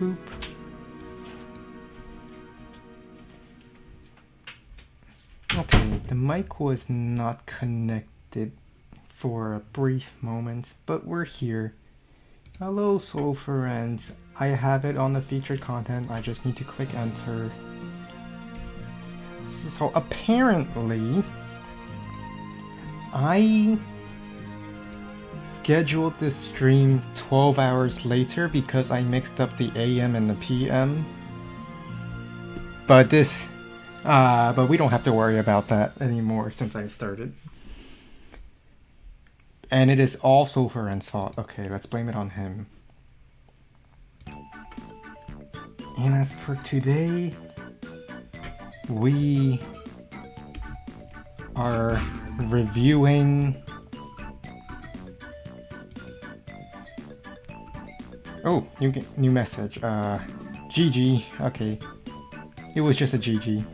boop. Okay, the mic was not connected for a brief moment, but we're here. Hello, soul friends. I have it on the featured content. I just need to click enter. So apparently, I scheduled this stream 12 hours later because I mixed up the AM and the PM. But but we don't have to worry about that anymore since I started. And it is also Feren's fault. Okay, let's blame it on him. And as for today, we are reviewing... Oh, new message. GG. Okay. It was just a GG.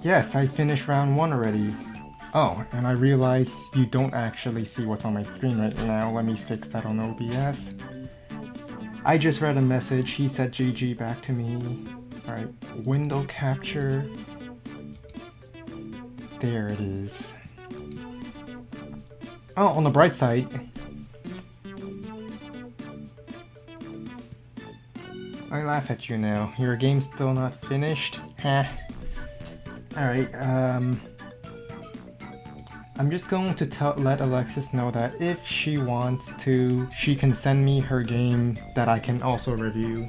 Yes, I finished round 1 already. Oh, and I realized you don't actually see what's on my screen right now. Let me fix that on OBS. I just read a message. He said GG back to me. Alright, window capture. There it is. Oh, on the bright side. I laugh at you now. Your game's still not finished? Heh. Alright, I'm just going to let Alexis know that if she wants to, she can send me her game that I can also review.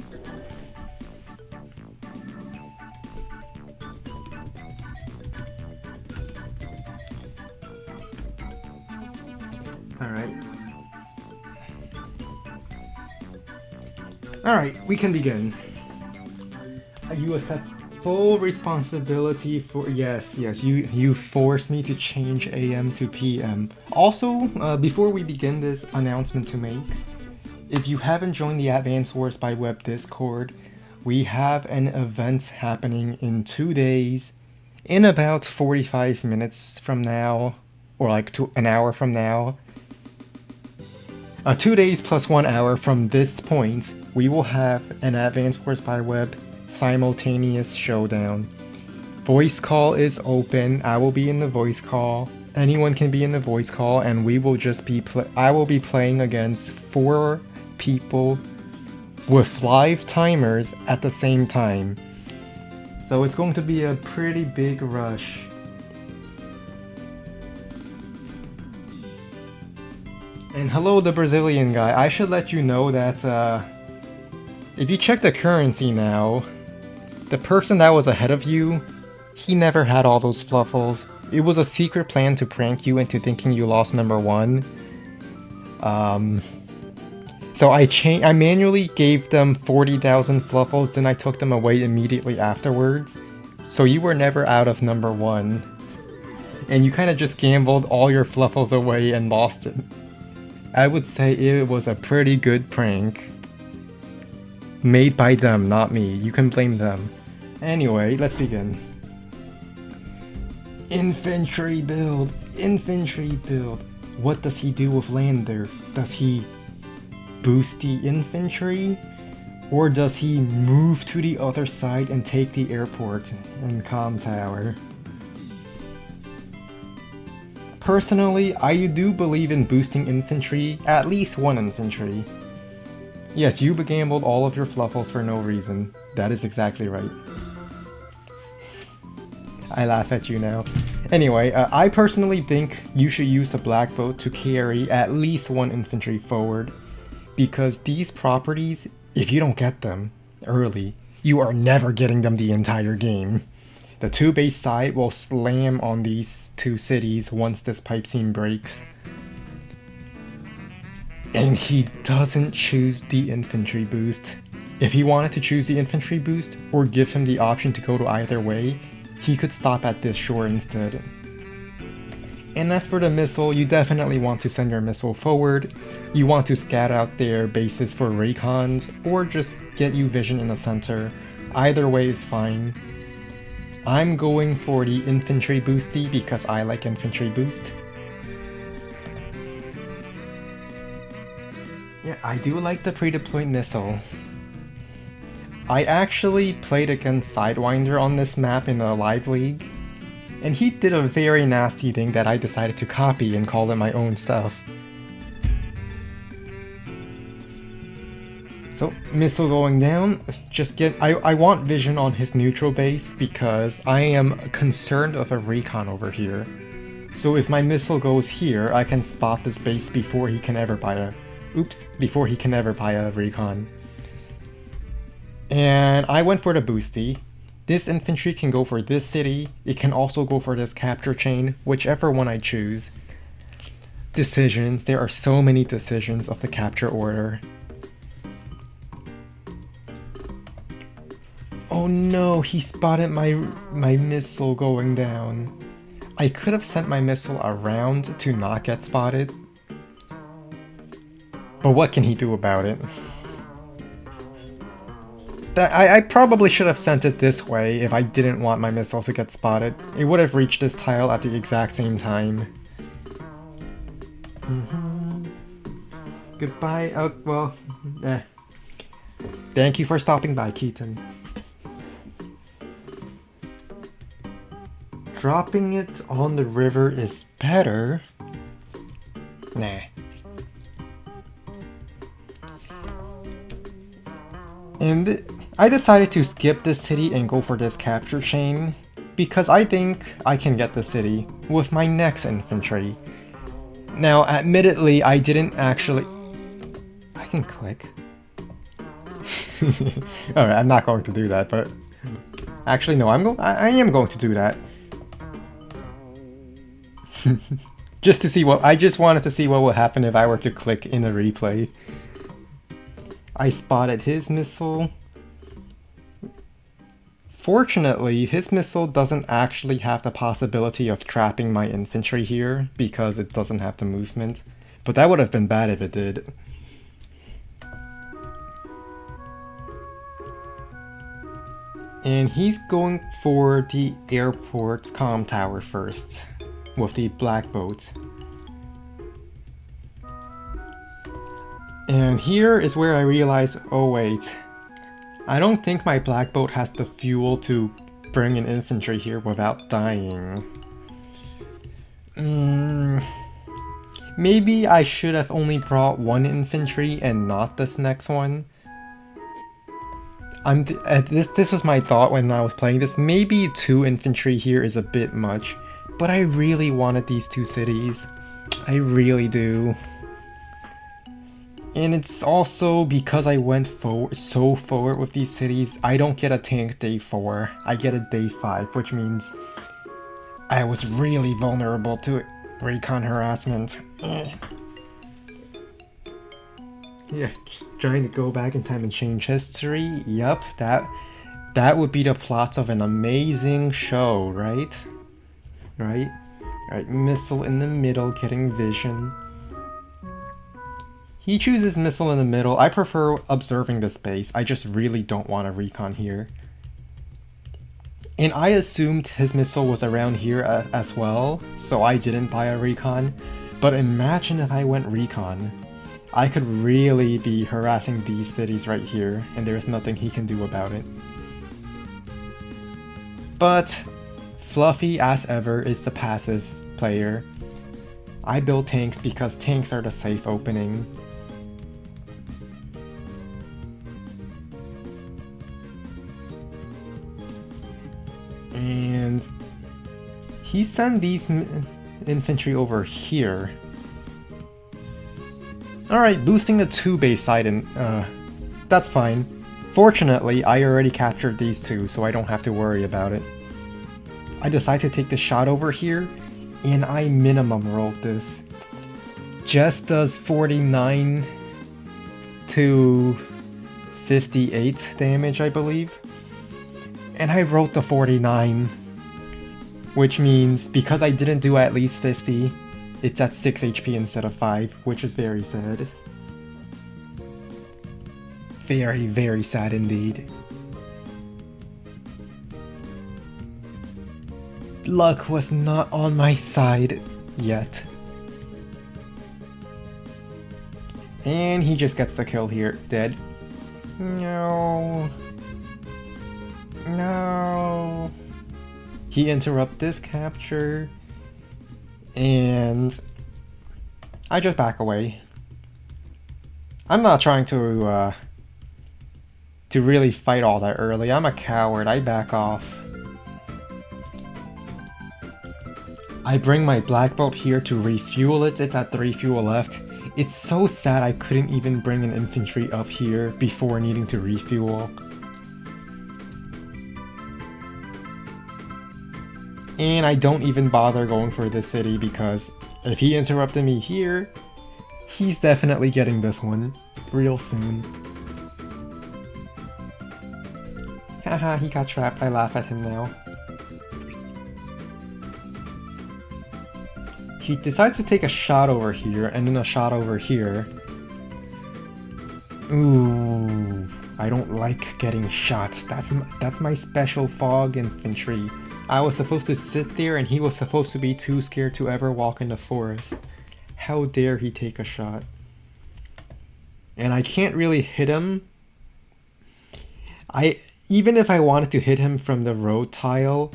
Alright, we can begin. You accept full responsibility for... Yes, you forced me to change AM to PM. Also, before we begin this announcement to make, if you haven't joined the Advanced Wars by Web Discord, we have an event happening in 2 days, in about 45 minutes from now, or like an hour from now. 2 days plus 1 hour from this point, we will have an Advanced Wars by Web simultaneous showdown. Voice call is open. I will be in the voice call. Anyone can be in the voice call, and we will just be I will be playing against 4 people with live timers at the same time. So it's going to be a pretty big rush. And hello, the Brazilian guy. I should let you know that if you check the currency now, the person that was ahead of you, he never had all those fluffles. It was a secret plan to prank you into thinking you lost number 1. So I manually gave them 40,000 fluffles, then I took them away immediately afterwards. So you were never out of number 1. And you kind of just gambled all your fluffles away and lost it. I would say it was a pretty good prank. Made by them, not me. You can blame them. Anyway, let's begin. Infantry build. Infantry build. What does he do with Lander? Does he boost the infantry? Or does he move to the other side and take the airport and comm tower? Personally, I do believe in boosting infantry, at least 1 infantry. Yes, you gambled all of your fluffles for no reason. That is exactly right. I laugh at you now. Anyway, I personally think you should use the black boat to carry at least 1 infantry forward. Because these properties, if you don't get them early, you are never getting them the entire game. The 2 base side will slam on these 2 cities once this pipe seam breaks. And he doesn't choose the infantry boost. If he wanted to choose the infantry boost, or give him the option to go to either way, he could stop at this shore instead. And as for the missile, you definitely want to send your missile forward. You want to scout out their bases for recons, or just get you vision in the center. Either way is fine. I'm going for the infantry boosty because I like infantry boost. Yeah, I do like the pre-deployed missile. I actually played against Sidewinder on this map in a live league, and he did a very nasty thing that I decided to copy and call it my own stuff. So, missile going down, I want vision on his neutral base because I am concerned of a recon over here. So if my missile goes here, I can spot this base before he can ever buy a recon. And I went for the boosty. This infantry can go for this city, it can also go for this capture chain, whichever one I choose. Decisions, there are so many decisions of the capture order. Oh no, he spotted my missile going down. I could have sent my missile around to not get spotted. But what can he do about it? I probably should have sent it this way if I didn't want my missile to get spotted. It would have reached this tile at the exact same time. Goodbye. Oh, well, Thank you for stopping by, Keaton. Dropping it on the river is better. Nah. And I decided to skip this city and go for this capture chain because I think I can get the city with my next infantry. Now, admittedly, I didn't actually... I can click. Alright, I'm not going to do that, but... Actually, no, I am going to do that. Just to see what... I just wanted to see what would happen if I were to click in a replay. I spotted his missile. Fortunately, his missile doesn't actually have the possibility of trapping my infantry here because it doesn't have the movement. But that would have been bad if it did. And he's going for the airport's comm tower first with the black boat. And here is where I realize, oh wait, I don't think my black boat has the fuel to bring an infantry here without dying. Maybe I should have only brought one infantry and not this next one. This was my thought when I was playing this. Maybe 2 infantry here is a bit much, but I really wanted these 2 cities. I really do. And it's also because I went so forward with these cities, I don't get a tank day 4, I get a day 5, which means I was really vulnerable to recon harassment. Yeah, trying to go back in time and change history. Yup, that would be the plot of an amazing show, right? Right? Right, missile in the middle, getting vision. He chooses missile in the middle. I prefer observing the space. I just really don't want a recon here. And I assumed his missile was around here as well, so I didn't buy a recon. But imagine if I went recon. I could really be harassing these cities right here, and there's nothing he can do about it. But fluhfie, as ever, is the passive player. I build tanks because tanks are the safe opening. And he sent these infantry over here. Alright, boosting the 2 base side, and that's fine. Fortunately, I already captured these 2, so I don't have to worry about it. I decided to take the shot over here, and I minimum rolled this. Just does 49 to 58 damage, I believe. And I rolled the 49, which means because I didn't do at least 50, it's at 6 HP instead of 5, which is very sad. Very, very sad indeed. Luck was not on my side yet. And he just gets the kill here. Dead. No. No. He interrupts this capture. And I just back away. I'm not trying to really fight all that early. I'm a coward. I back off. I bring my black bolt here to refuel it. It's at 3 fuel left. It's so sad I couldn't even bring an infantry up here before needing to refuel. And I don't even bother going for the city because if he interrupted me here, he's definitely getting this one real soon. Haha, he got trapped. I laugh at him now. He decides to take a shot over here and then a shot over here. Ooh, I don't like getting shot. That's my special fog infantry. I was supposed to sit there and he was supposed to be too scared to ever walk in the forest. How dare he take a shot? And I can't really hit him. Even if I wanted to hit him from the road tile,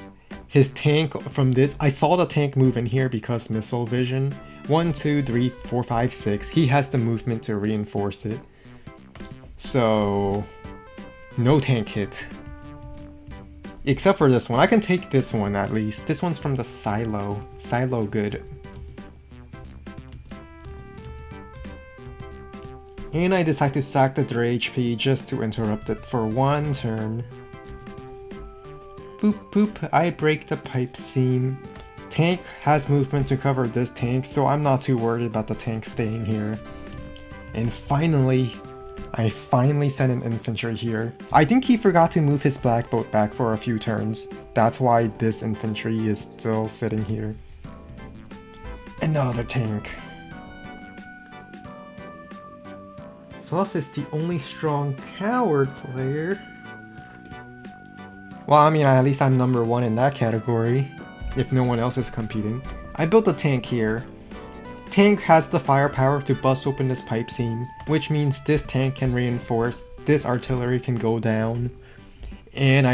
his tank from this, I saw the tank move in here because missile vision. 1, 2, 3, 4, 5, 6. He has the movement to reinforce it. So, no tank hit. Except for this one. I can take this one at least. This one's from the silo. Silo good. And I decide to sack the 3 HP just to interrupt it for 1 turn. Boop boop, I break the pipe seam. Tank has movement to cover this tank, so I'm not too worried about the tank staying here. And finally, I finally sent an infantry here. I think he forgot to move his black boat back for a few turns. That's why this infantry is still sitting here. Another tank. Fluff is the only strong coward player. Well, I mean, at least I'm number 1 in that category, if no one else is competing. I built a tank here. Tank has the firepower to bust open this pipe seam, which means this tank can reinforce, this artillery can go down, and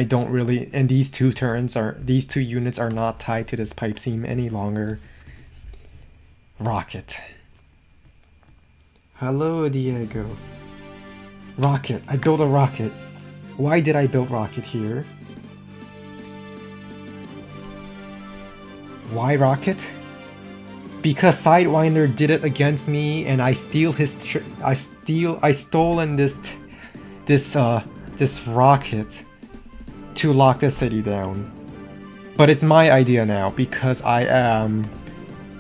these two units are not tied to this pipe seam any longer. Rocket. Hello, Diego. Rocket. I built a rocket. Why did I build rocket here? Why rocket? Because Sidewinder did it against me, and I stolen this rocket to lock the city down. But it's my idea now because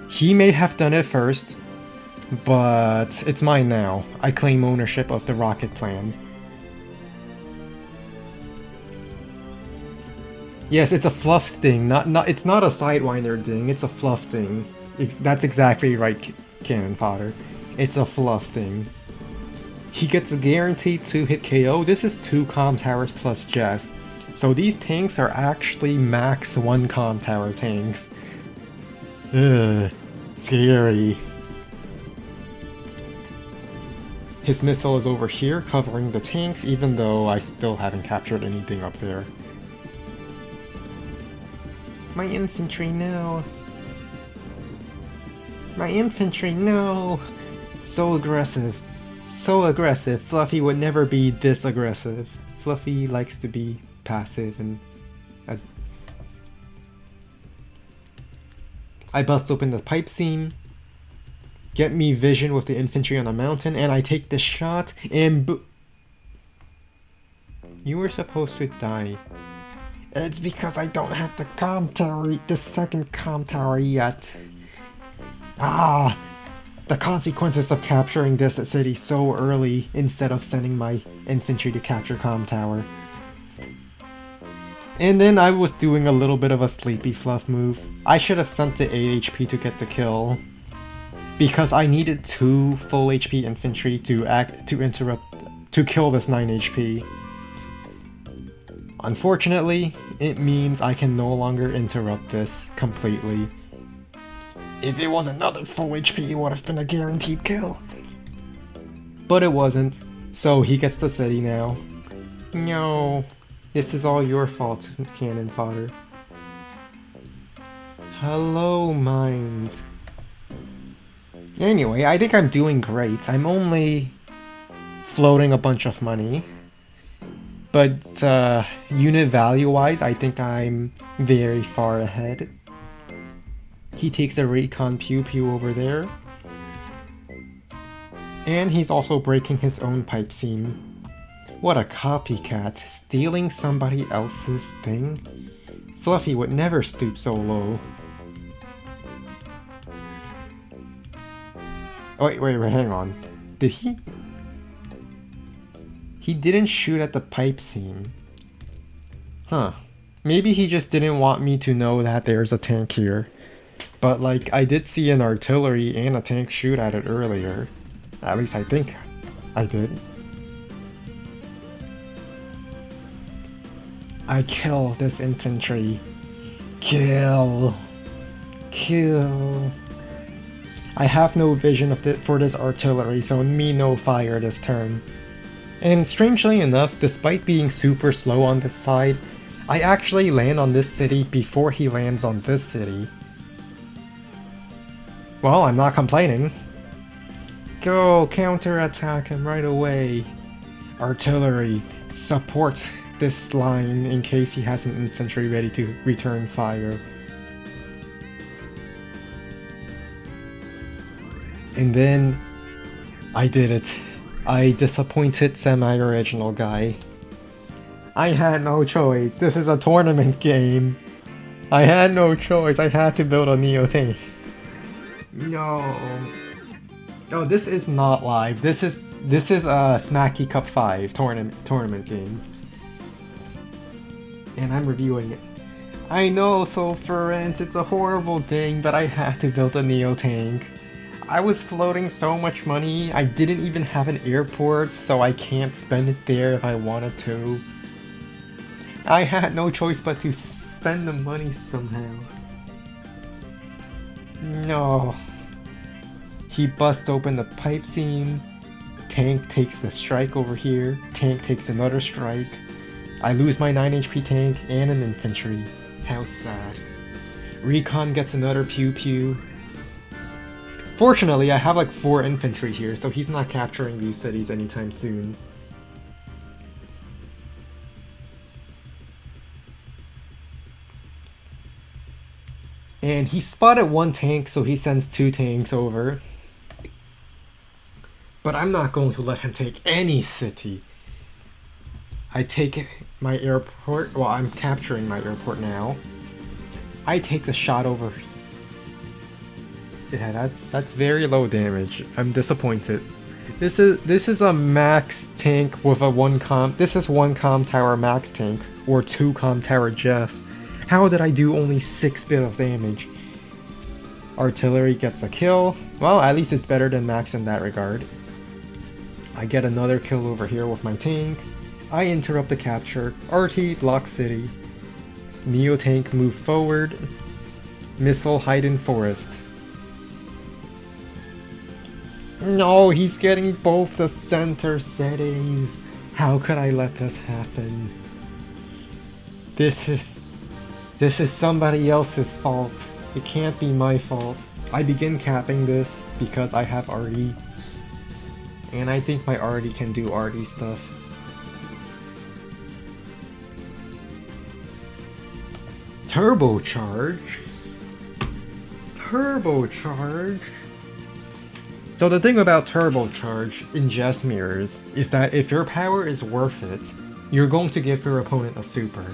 he may have done it first, but it's mine now. I claim ownership of the rocket plan. Yes, it's a fluff thing. It's not a Sidewinder thing. It's a fluff thing. That's exactly right, Cannon Fodder. It's a fluff thing. He gets a guaranteed 2-hit KO. This is 2 comm towers plus Jess. So these tanks are actually max 1 comm tower tanks. Ugh, scary. His missile is over here covering the tanks, even though I still haven't captured anything up there. My infantry, no. My infantry, no. So aggressive. So aggressive. Fluffy would never be this aggressive. Fluffy likes to be passive and... I bust open the pipe seam. Get me vision with the infantry on the mountain, and I take the shot, and you were supposed to die. It's because I don't have the comm tower, the second comm tower yet. Ah, the consequences of capturing this city so early instead of sending my infantry to capture comm tower. And then I was doing a little bit of a sleepy fluff move. I should have sent the 8 HP to get the kill, because I needed 2 full HP infantry to kill this 9 HP. Unfortunately, it means I can no longer interrupt this completely. If it was another full HP, it would have been a guaranteed kill. But it wasn't, so he gets the city now. No, this is all your fault, cannon fodder. Hello, mind. Anyway, I think I'm doing great. I'm only floating a bunch of money. But unit value-wise, I think I'm very far ahead. He takes a recon pew pew over there. And he's also breaking his own pipe seam. What a copycat, stealing somebody else's thing? Fluffy would never stoop so low. Oh, wait, hang on. Did he? He didn't shoot at the pipe seam. Huh. Maybe he just didn't want me to know that there's a tank here. But like, I did see an artillery and a tank shoot at it earlier. At least I think I did. I kill this infantry. Kill. Kill. I have no vision for this artillery, so me no fire this turn. And strangely enough, despite being super slow on this side, I actually land on this city before he lands on this city. Well, I'm not complaining. Go, counterattack him right away. Artillery, support this line in case he has an infantry ready to return fire. And then I did it. I disappointed semi-original guy. I had no choice. This is a tournament game. I had no choice. I had to build a Neo tank. No. Oh, this is not live. This is a Smacky Cup 5 tournament game. And I'm reviewing it. I know, so for rent, it's a horrible thing, but I had to build a Neo tank. I was floating so much money, I didn't even have an airport, so I can't spend it there if I wanted to. I had no choice but to spend the money somehow. No. He busts open the pipe seam. Tank takes the strike over here. Tank takes another strike. I lose my 9 HP tank and an infantry. How sad. Recon gets another pew pew. Fortunately, I have like 4 infantry here, so he's not capturing these cities anytime soon. And he spotted 1 tank, so he sends 2 tanks over. But I'm not going to let him take any city. I take my airport. Well, I'm capturing my airport now. I take the shot over. Yeah, that's very low damage. I'm disappointed. This is a max tank with a 1 comm. This is 1 comm tower max tank or 2 comm tower Jess. How did I do only 6 bit of damage? Artillery gets a kill. Well, at least it's better than max in that regard. I get another kill over here with my tank. I interrupt the capture. RT lock city. Neo tank move forward. Missile hide in forest. No, he's getting both the center settings. How could I let this happen? This is somebody else's fault. It can't be my fault. I begin capping this because I have Artie. And I think my Artie can do Artie stuff. Turbocharge? Turbocharge? So the thing about turbocharge in Jess mirrors is that if your power is worth it, you're going to give your opponent a super.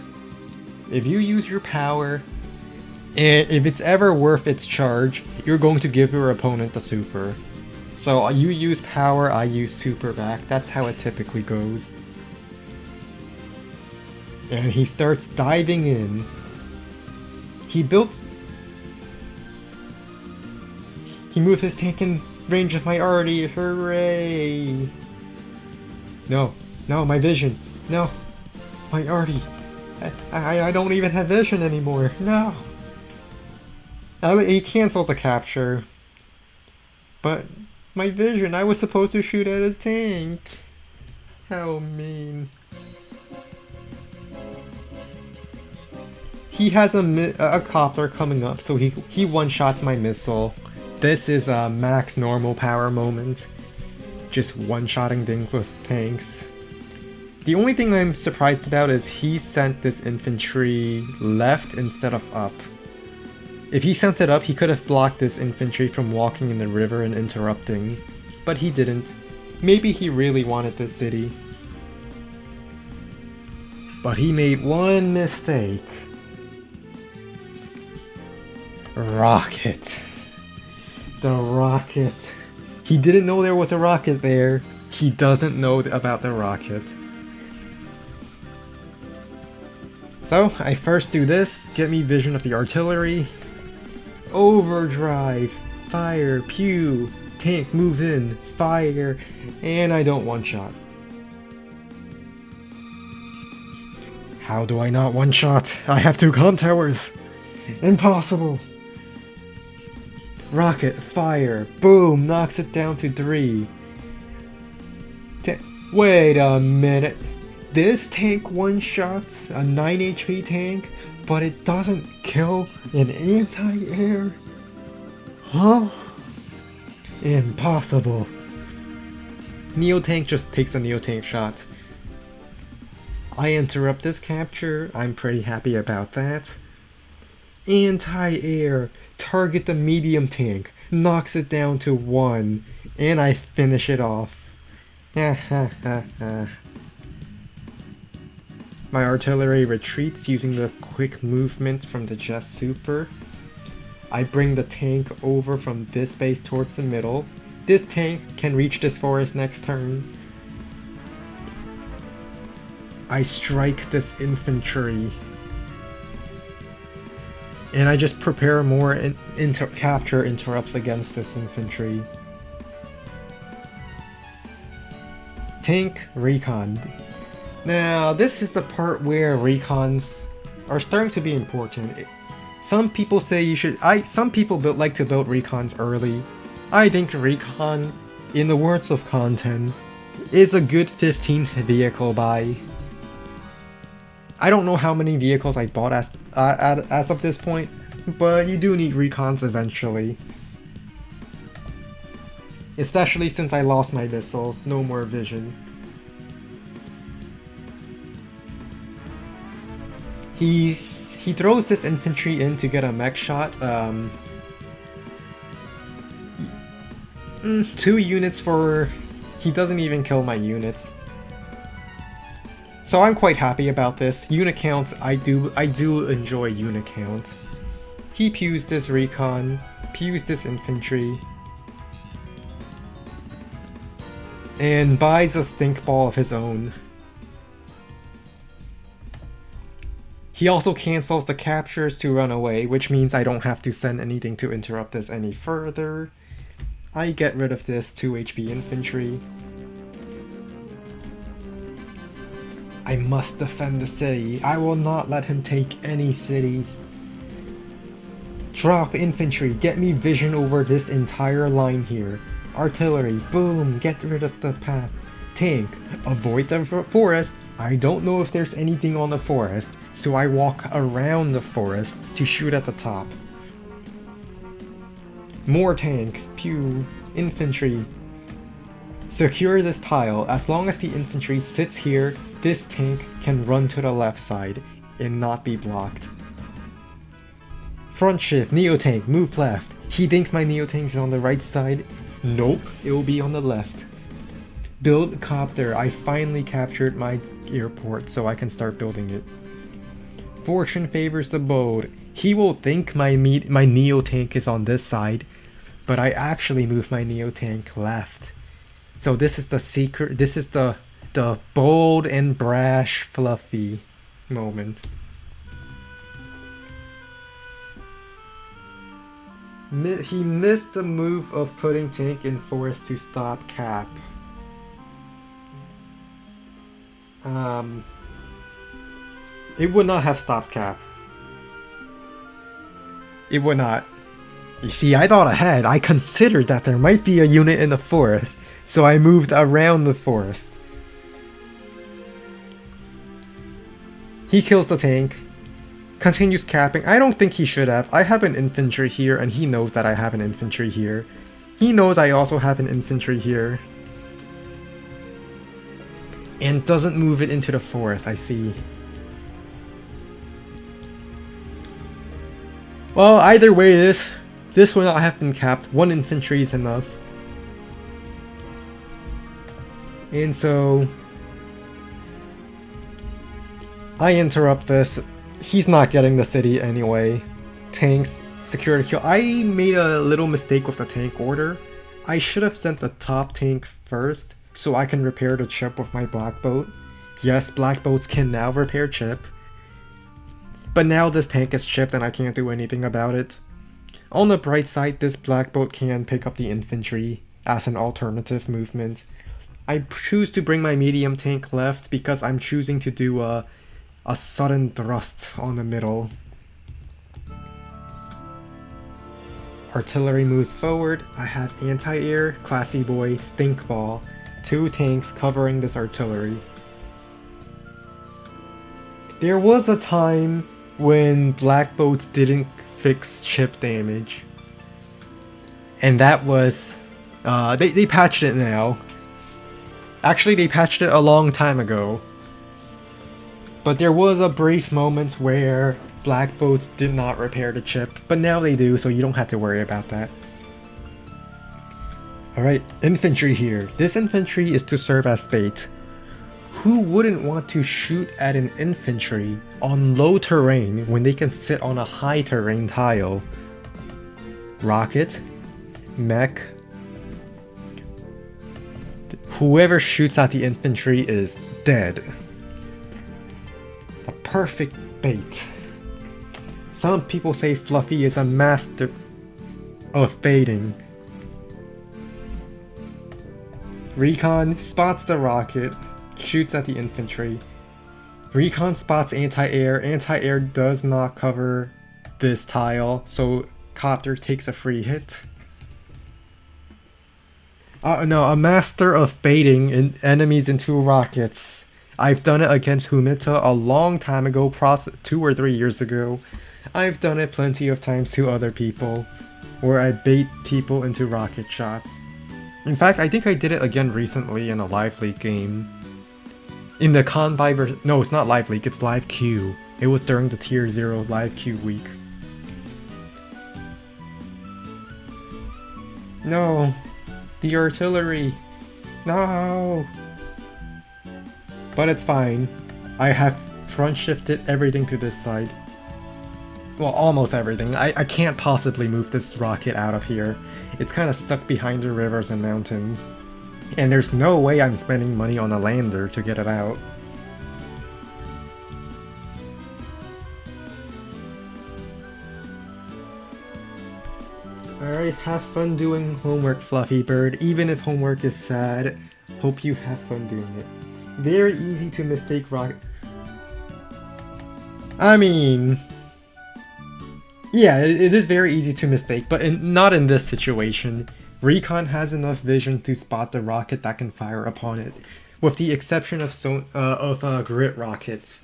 If you use your power, and if it's ever worth its charge, you're going to give your opponent a super. So you use power, I use super back. That's how it typically goes. And he starts diving in. He moved his tank in range of my Artie. Hooray! No, my vision. No, my Artie. I don't even have vision anymore. No. He canceled the capture. But My vision, I was supposed to shoot at a tank. How mean. He has a copter coming up, so he one-shots my missile. This is a max normal power moment. Just one-shotting things with tanks. The only thing I'm surprised about is he sent this infantry left instead of up. If he sent it up, he could have blocked this infantry from walking in the river and interrupting. But he didn't. Maybe he really wanted this city. But he made one mistake. Rocket. The rocket. He didn't know there was a rocket there. He doesn't know about the rocket. So, I first do this, get me vision of the artillery. Overdrive. Fire. Pew. Tank, move in. Fire. And I don't one-shot. How do I not one-shot? I have 2 comm towers. Impossible. Rocket, fire, boom, knocks it down to 3. Wait a minute. This tank one-shots a 9 HP tank, but it doesn't kill an anti-air? Huh? Impossible. Neo-tank just takes a neo-tank shot. I interrupt this capture, I'm pretty happy about that. Anti-air, target the medium tank, knocks it down to 1, and I finish it off. My artillery retreats using the quick movement from the Jet Super. I bring the tank over from this base towards the middle. This tank can reach this forest next turn. I strike this infantry. And I just prepare more capture interrupts against this infantry. Tank recon. Now, this is the part where recons are starting to be important. Some people say you should. Some people like to build recons early. I think recon, in the words of content, is a good 15th vehicle buy. I don't know how many vehicles I bought as of this point, but you do need recons eventually. Especially since I lost my missile, no more vision. He throws this infantry in to get a mech shot. 2 units for... He doesn't even kill my units. So I'm quite happy about this. Unit count, I do enjoy unit count. He pews this recon, pews this infantry, and buys a stink ball of his own. He also cancels the captures to run away, which means I don't have to send anything to interrupt this any further. I get rid of this 2 HP infantry. I must defend the city. I will not let him take any cities. Drop infantry. Get me vision over this entire line here. Artillery. Boom. Get rid of the path. Tank. Avoid the forest. I don't know if there's anything on the forest, so I walk around the forest to shoot at the top. More tank. Pew. Infantry. Secure this tile. As long as the infantry sits here, this tank can run to the left side and not be blocked. Front shift, Neo-tank, move left. He thinks my Neo-tank is on the right side. Nope, it will be on the left. Build copter. I finally captured my airport, so I can start building it. Fortune favors the bold. He will think my Neo-tank is on this side, but I actually moved my Neo-tank left. So this is the secret, this is the bold and brash fluffy moment. He missed the move of putting tank in forest to stop cap. It would not have stopped cap. It would not. You see, I thought ahead. I considered that there might be a unit in the forest, so I moved around the forest. He kills the tank. Continues capping. I don't think he should have. I have an infantry here, and he knows that I have an infantry here. He knows I also have an infantry here. And doesn't move it into the forest, I see. Well, either way, this will not have been capped. One infantry is enough. And so I interrupt this. He's not getting the city anyway. Tanks, security kill. I made a little mistake with the tank order. I should have sent the top tank first, so I can repair the chip with my black boat. Yes, black boats can now repair chip. But now this tank is chipped and I can't do anything about it. On the bright side, this black boat can pick up the infantry as an alternative movement. I choose to bring my medium tank left because I'm choosing to do a sudden thrust on the middle. Artillery moves forward. I have anti-air, classy boy, stink ball, 2 tanks covering this artillery. There was a time when black boats didn't fix chip damage, and that was they patched it now. Actually, they patched it a long time ago, but there was a brief moment where black boats did not repair the chip, but now they do, so you don't have to worry about that. Alright, infantry here. This infantry is to serve as bait. Who wouldn't want to shoot at an infantry on low terrain when they can sit on a high terrain tile? Rocket, mech. Whoever shoots at the infantry is dead. The perfect bait. Some people say Fluffy is a master of baiting. Recon spots the rocket, shoots at the infantry. Recon spots anti-air. Anti-air does not cover this tile, so Copter takes a free hit. No, a master of baiting enemies into rockets. I've done it against Humita a long time ago, 2 or 3 years ago. I've done it plenty of times to other people, where I bait people into rocket shots. In fact, I think I did it again recently in a Live League game. In the Convi no, it's not Live League, it's Live Q. It was during the Tier 0 Live Q week. No! The artillery! No! But it's fine. I have front shifted everything to this side. Well, almost everything. I can't possibly move this rocket out of here. It's kind of stuck behind the rivers and mountains. And there's no way I'm spending money on a lander to get it out. Alright, have fun doing homework, Fluffy Bird. Even if homework is sad, hope you have fun doing it. Very easy to mistake rocket. I mean... yeah, it is very easy to mistake, but not in this situation. Recon has enough vision to spot the rocket that can fire upon it, with the exception of grit rockets.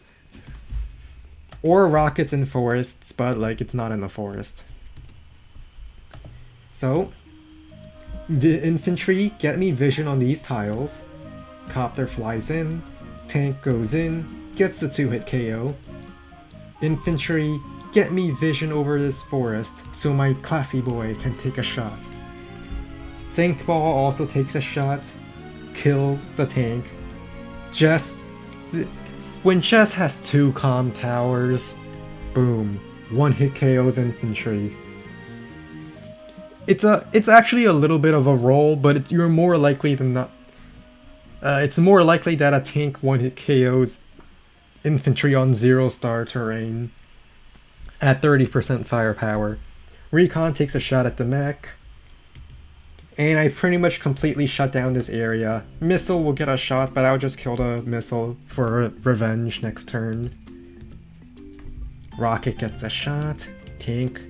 Or rockets in forests, but like it's not in the forest. So, the infantry get me vision on these tiles. Copter flies in, tank goes in, gets the 2-hit KO. Infantry get me vision over this forest so my classy boy can take a shot. Stink Ball also takes a shot, kills the tank. When Jess has 2 comm towers, boom, 1-hit KOs infantry. It's actually a little bit of a roll, but you're more likely than not. It's more likely that a tank 1-hit KOs infantry on 0-star terrain at 30% firepower. Recon takes a shot at the mech, and I pretty much completely shut down this area. Missile will get a shot, but I'll just kill the missile for revenge next turn. Rocket gets a shot. Tank.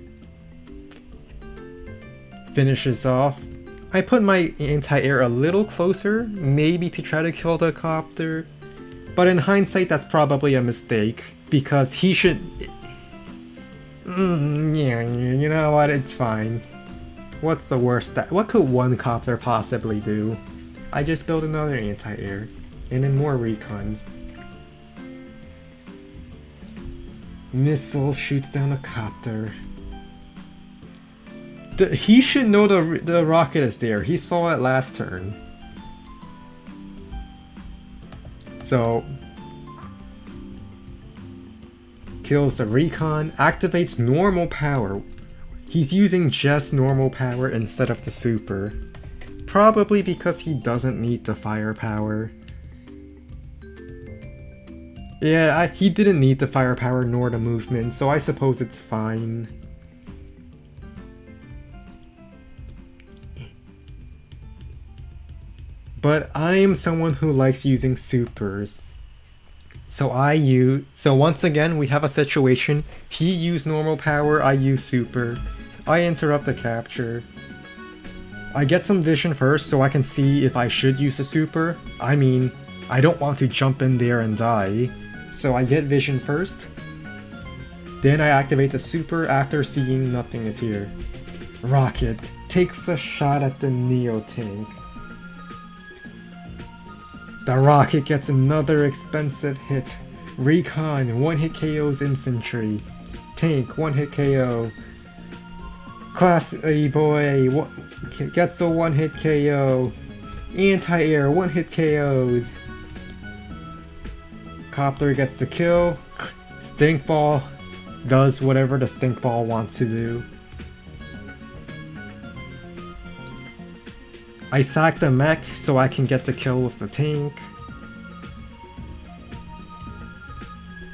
finishes off. I put my anti-air a little closer, maybe to try to kill the copter, but in hindsight that's probably a mistake, because he should... yeah, you know what, it's fine. What's the worst what could one copter possibly do? I just built another anti-air, and then more recons. Missile shoots down a copter. He should know the rocket is there. He saw it last turn. So, kills the recon, activates normal power. He's using just normal power instead of the super. Probably because he doesn't need the firepower. Yeah, he didn't need the firepower nor the movement, so I suppose it's fine. But I am someone who likes using supers. So once again we have a situation. He used normal power, I use super. I interrupt the capture. I get some vision first so I can see if I should use the super. I mean, I don't want to jump in there and die. So I get vision first. Then I activate the super after seeing nothing is here. Rocket takes a shot at the Neo tank. The rocket gets another expensive hit. Recon, one hit KO's infantry. Tank, one hit KO. Class A boy gets the one hit KO. Anti-air, one hit KOs. Copter gets the kill. Stink ball does whatever the stink ball wants to do. I sack the mech so I can get the kill with the tank.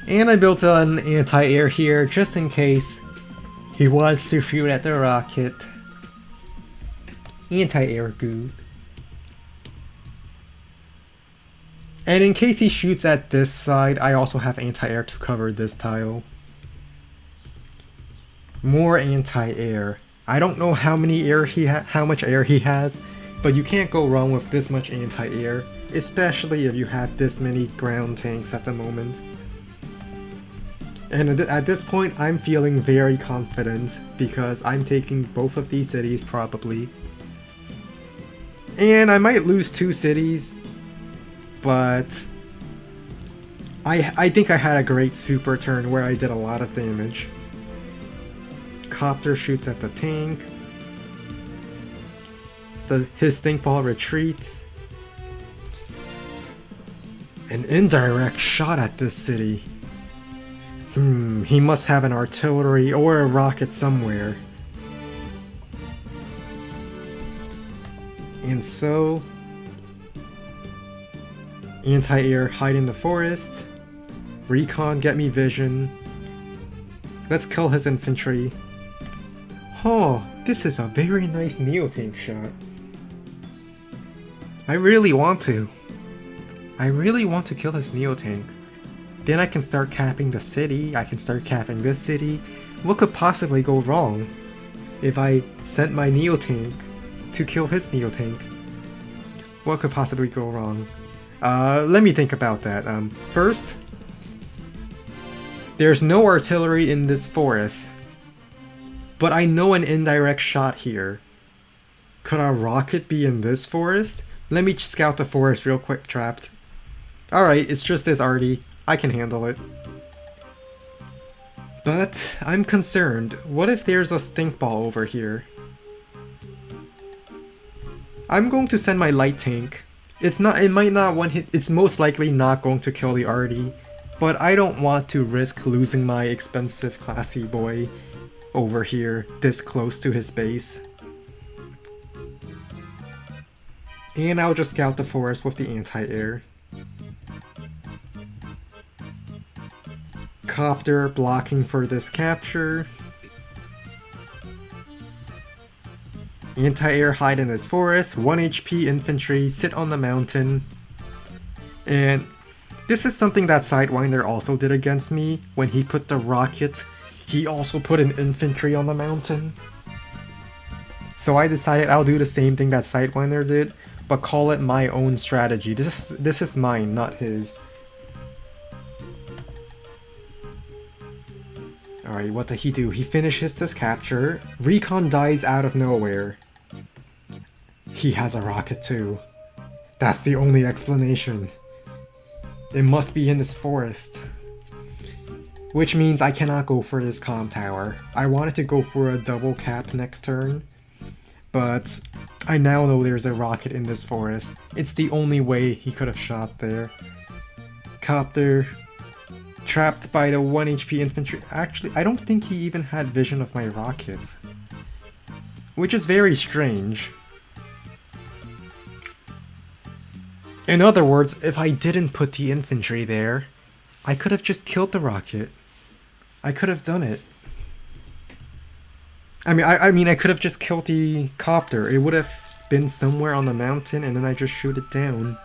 And I built an anti-air here just in case he wants to shoot at the rocket. Anti-air goo. And in case he shoots at this side, I also have anti-air to cover this tile. More anti-air. I don't know how much air he has, but you can't go wrong with this much anti-air, especially if you have this many ground tanks at the moment. And at this point, I'm feeling very confident because I'm taking both of these cities probably. And I might lose 2 cities, but I think I had a great super turn where I did a lot of damage. Copter shoots at the tank. His stink ball retreats. An indirect shot at this city. He must have an artillery or a rocket somewhere. And so, anti-air hide in the forest. Recon get me vision. Let's kill his infantry. Oh, this is a very nice Neo-tank shot. I really want to kill his Neo-tank. Then I can start capping the city, I can start capping this city. What could possibly go wrong if I sent my Neo-tank to kill his Neo-tank? What could possibly go wrong? Let me think about that. First, there's no artillery in this forest, but I know an indirect shot here. Could a rocket be in this forest? Let me scout the forest real quick, trapped. Alright, it's just this arty. I can handle it. But I'm concerned. What if there's a stink ball over here? I'm going to send my light tank. It might not one hit, it's most likely not going to kill the arty, but I don't want to risk losing my expensive classy boy over here this close to his base. And I'll just scout the forest with the anti-air. Copter blocking for this capture. Anti-air hide in this forest. 1 HP infantry sit on the mountain. And this is something that Sidewinder also did against me. When he put the rocket, he also put an infantry on the mountain. So I decided I'll do the same thing that Sidewinder did, but call it my own strategy. This is mine, not his. Alright, what did he do? He finishes this capture. Recon dies out of nowhere. He has a rocket too. That's the only explanation. It must be in this forest. Which means I cannot go for this comm tower. I wanted to go for a double cap next turn, but I now know there's a rocket in this forest. It's the only way he could have shot there. Copter, trapped by the 1 HP infantry. Actually, I don't think he even had vision of my rocket, which is very strange. In other words, if I didn't put the infantry there, I could have just killed the rocket. I could have done it. I mean, I could have just killed the copter. It would have been somewhere on the mountain, and then I just shoot it down.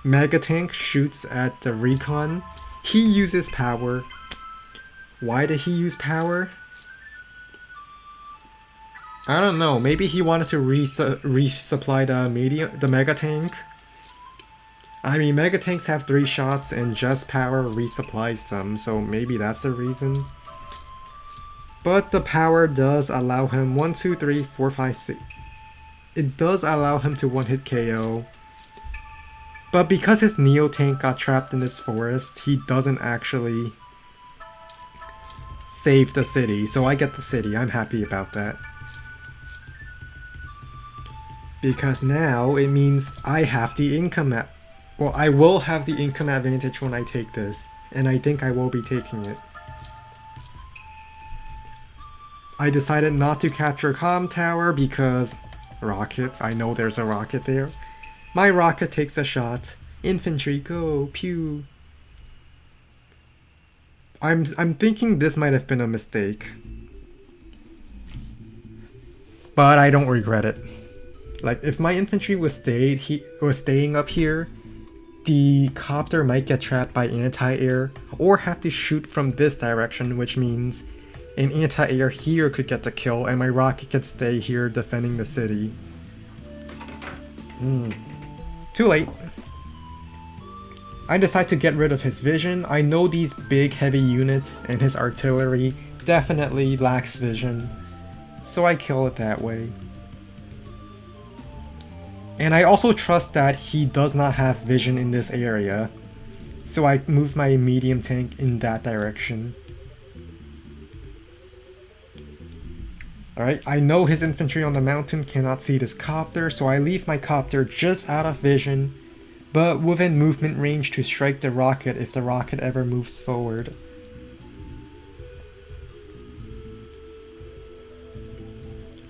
Mega Tank shoots at the recon. He uses power. Why did he use power? I don't know. Maybe he wanted to resupply the Mega Tank. I mean, Mega Tanks have 3 shots and just power resupplies them, so maybe that's the reason. But the power does allow him 1, 2, 3, 4, 5, 6. It does allow him to 1-hit KO. But because his Neo Tank got trapped in this forest, he doesn't actually save the city, so I get the city. I'm happy about that. Because now it means I have the income well, I will have the income advantage when I take this, and I think I will be taking it. I decided not to capture comm tower because rockets. I know there's a rocket there. My rocket takes a shot. Infantry, go, pew. I'm thinking this might have been a mistake, but I don't regret it. Like, if my infantry was staying up here, the copter might get trapped by anti-air or have to shoot from this direction, which means an anti-air here could get the kill and my rocket could stay here defending the city. Too late. I decide to get rid of his vision. I know these big heavy units and his artillery definitely lacks vision, so I kill it that way. And I also trust that he does not have vision in this area, so I move my medium tank in that direction. Alright, I know his infantry on the mountain cannot see this copter, so I leave my copter just out of vision, but within movement range to strike the rocket if the rocket ever moves forward.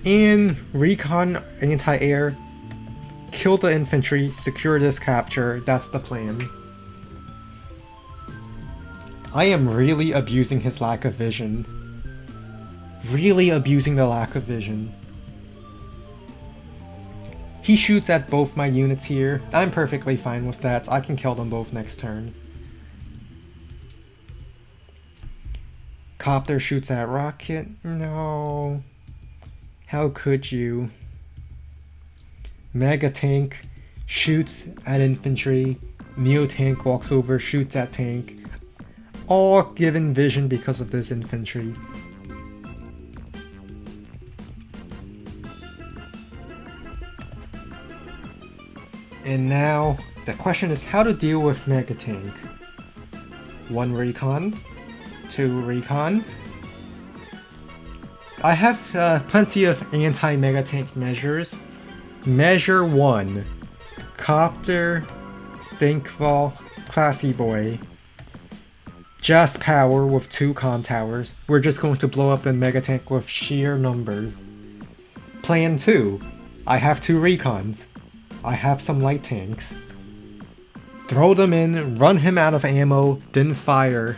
And recon anti-air. Kill the infantry, secure this capture, that's the plan. I am really abusing his lack of vision. Really abusing the lack of vision. He shoots at both my units here. I'm perfectly fine with that. I can kill them both next turn. Copter shoots at rocket. No. How could you? Mega Tank shoots at infantry. Neo Tank walks over, shoots at tank. All given vision because of this infantry. And now, the question is how to deal with Mega Tank. 1 recon, 2 recon. I have plenty of anti-Mega Tank measures. Measure 1. Copter, Stinkball, Classy Boy. Just power with 2 comm towers. We're just going to blow up the Mega Tank with sheer numbers. Plan 2. I have 2 recons. I have some light tanks. Throw them in, run him out of ammo, then fire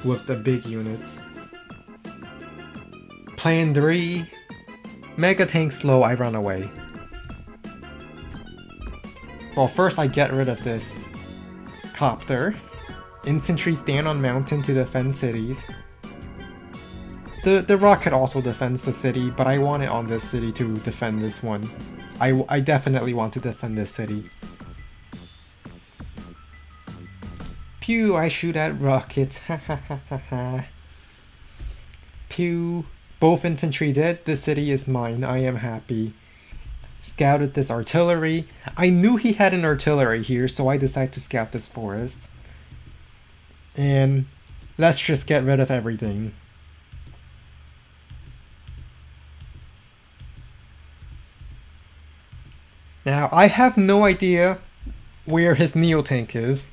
with the big units. Plan 3. Mega Tank slow, I run away. Well, first I get rid of this copter. Infantry stand on mountain to defend cities. The rocket also defends the city, but I want it on this city to defend this one. I definitely want to defend this city. Pew, I shoot at rockets. Ha ha ha ha ha. Pew. Both infantry dead. The city is mine. I am happy. Scouted this artillery. I knew he had an artillery here, so I decided to scout this forest. And let's just get rid of everything. Now, I have no idea where his Neo-Tank is,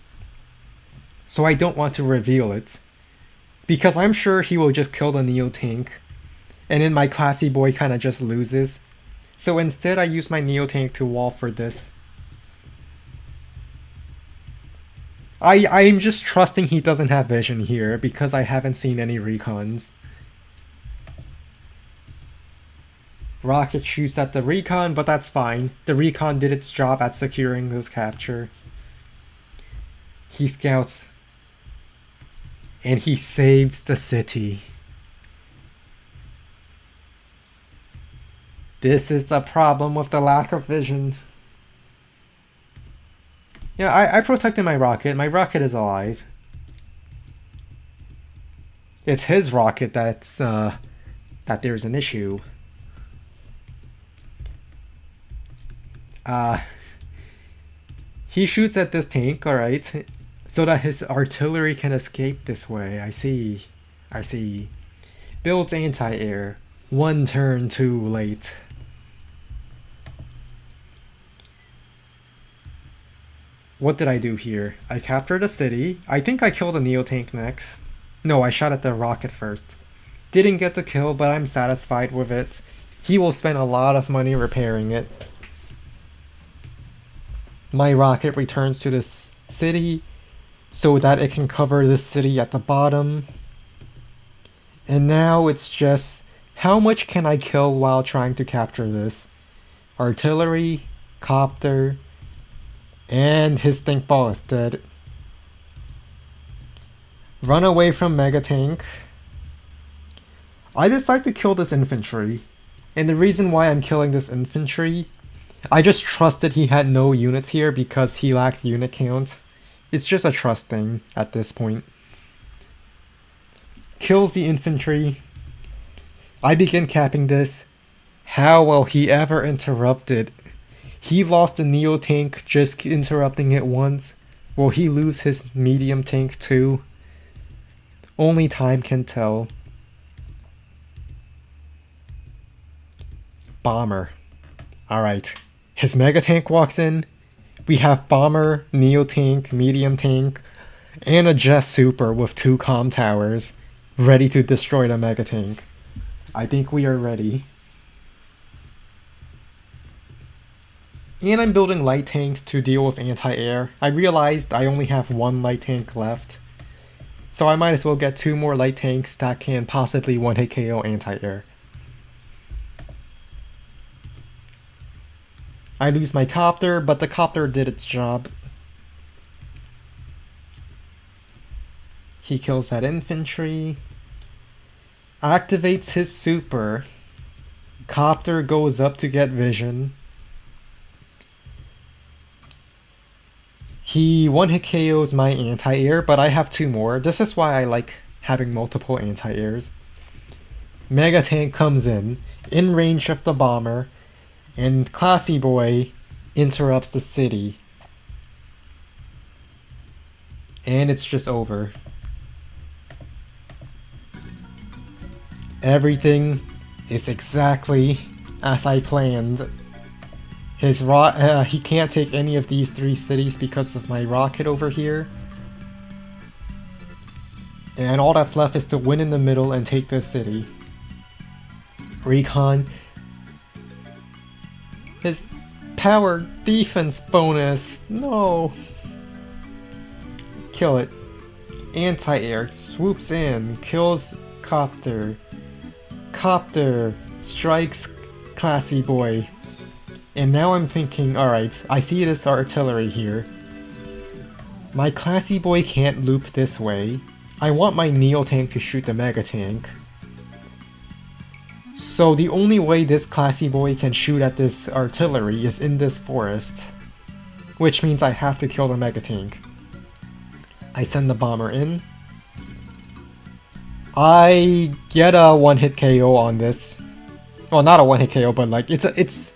so I don't want to reveal it. Because I'm sure he will just kill the Neo-Tank, and then my classy boy kinda just loses. So instead I use my Neo-Tank to wall for this. I'm just trusting he doesn't have vision here, because I haven't seen any recons. Rocket shoots at the recon, but that's fine. The recon did its job at securing this capture. He scouts. And he saves the city. This is the problem with the lack of vision. Yeah, I protected my rocket. My rocket is alive. It's his rocket that's, that there's an issue. He shoots at this tank, alright. So that his artillery can escape this way. I see. I see. Builds anti-air. One turn too late. What did I do here? I captured a city. I think I killed a Neo-Tank next. No, I shot at the rocket first. Didn't get the kill, but I'm satisfied with it. He will spend a lot of money repairing it. My rocket returns to this city so that it can cover this city at the bottom. And now it's just, how much can I kill while trying to capture this? Artillery, copter, and his stink ball is dead. Run away from Mega Tank. I decide to kill this infantry. And the reason why I'm killing this infantry, I just trusted he had no units here because he lacked unit count. It's just a trust thing at this point. Kills the infantry. I begin capping this. How will he ever interrupt it? He lost the Neo-Tank just interrupting it once. Will he lose his medium tank too? Only time can tell. Bomber. Alright. His Mega Tank walks in. We have Bomber, Neo-Tank, Medium Tank, and a Jet Super with 2 comm towers ready to destroy the Mega Tank. I think we are ready. And I'm building light tanks to deal with anti-air. I realized I only have 1 light tank left. So I might as well get 2 more light tanks that can possibly one-hit KO anti-air. I lose my copter, but the copter did its job. He kills that infantry. Activates his super. Copter goes up to get vision. He one-hit KOs my anti-air, but I have 2 more. This is why I like having multiple anti-airs. Mega Tank comes in range of the bomber, and Classy Boy interrupts the city. And it's just over. Everything is exactly as I planned. He can't take any of these 3 cities because of my rocket over here. And all that's left is to win in the middle and take this city. Recon. His power defense bonus. No. Kill it. Anti-air swoops in, kills Copter. Copter strikes Classy Boy. And now I'm thinking, alright, I see this artillery here. My Classy Boy can't loop this way. I want my Neo-Tank to shoot the Mega Tank. So the only way this classy boy can shoot at this artillery is in this forest. Which means I have to kill the mega tank. I send the bomber in. I get a one-hit KO on this. Well, not a one-hit KO, but like it's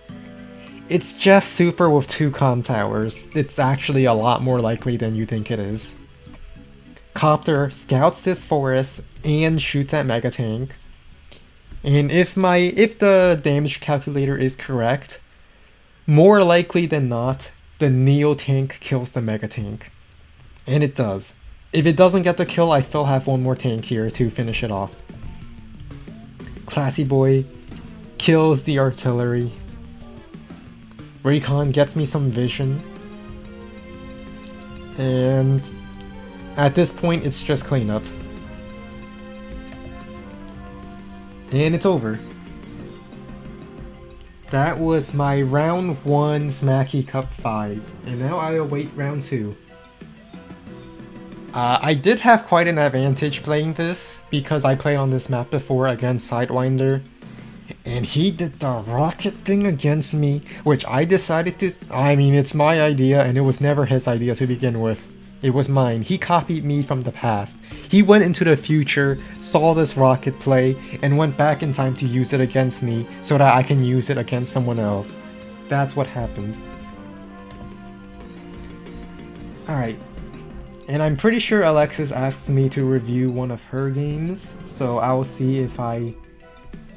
just super with 2 comm towers. It's actually a lot more likely than you think it is. Copter scouts this forest and shoots at mega tank. And if the damage calculator is correct, more likely than not, the Neo tank kills the mega tank. And it does. If it doesn't get the kill, I still have one more tank here to finish it off. Classy boy kills the artillery. Recon gets me some vision. And at this point, it's just cleanup. And it's over. That was my round 1 Smacky Cup 5. And now I await round 2. I did have quite an advantage playing this, because I played on this map before against Sidewinder, and he did the rocket thing against me, which I decided to... I mean, it's my idea, and it was never his idea to begin with. It was mine. He copied me from the past. He went into the future, saw this rocket play, and went back in time to use it against me, so that I can use it against someone else. That's what happened. Alright. And I'm pretty sure Alexis asked me to review one of her games, so I'll see if I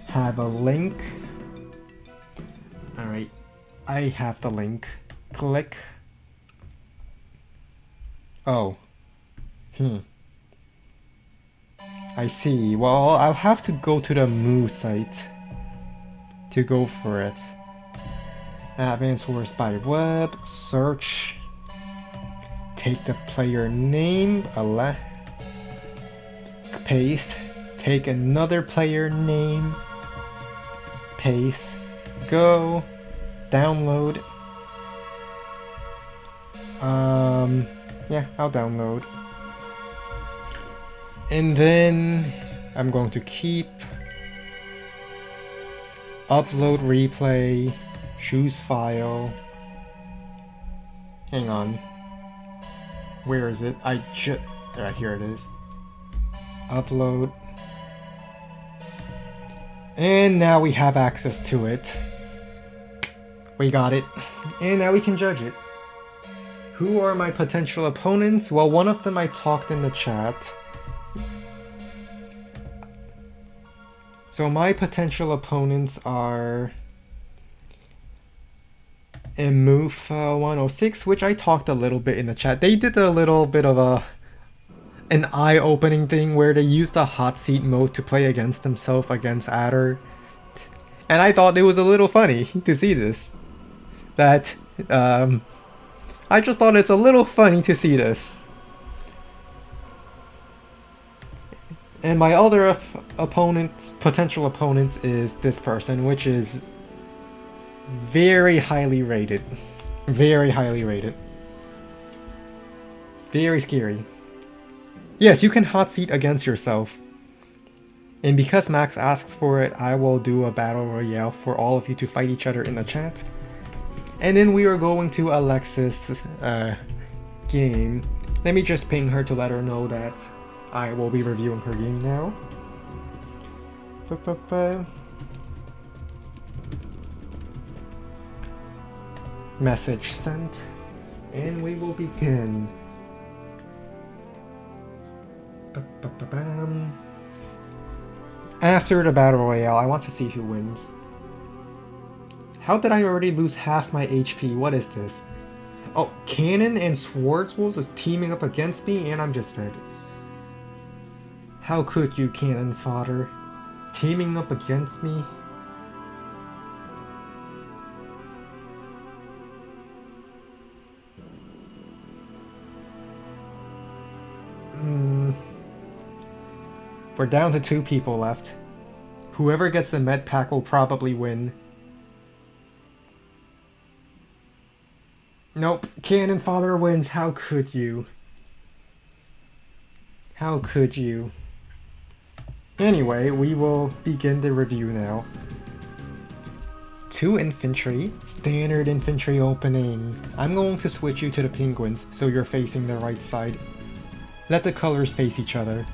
have a link. Alright, I have the link. Click. Oh. I see. Well, I'll have to go to the Moo site to go for it. Advanced source by web, search. Take the player name, paste, take another player name, paste, go, download. Yeah, I'll download. And then I'm going to keep, upload replay, choose file. Hang on. Where is it? Right, here it is. Upload. And now we have access to it. We got it. And now we can judge it. Who are my potential opponents? Well, one of them I talked in the chat. So my potential opponents are Mufa106, which I talked a little bit in the chat. They did a little bit of an eye-opening thing where they used the hot seat mode to play against themselves against Adder. And I thought it was a little funny to see this. I just thought it's a little funny to see this. And my other potential opponent is this person, which is very highly rated. Very highly rated. Very scary. Yes, you can hot seat against yourself. And because Max asks for it, I will do a battle royale for all of you to fight each other in the chat. And then we are going to Alexis' game. Let me just ping her to let her know that I will be reviewing her game now. Message sent. And we will begin. After the battle royale, I want to see who wins. How did I already lose half my HP? What is this? Oh, Cannon and Swordswolves is teaming up against me and I'm just dead. How could you, Cannon fodder? Teaming up against me? We're down to 2 people left. Whoever gets the med pack will probably win. Nope, Cannon Father wins. How could you? How could you? Anyway, we will begin the review now. 2 infantry, standard infantry opening. I'm going to switch you to the penguins so you're facing the right side. Let the colors face each other.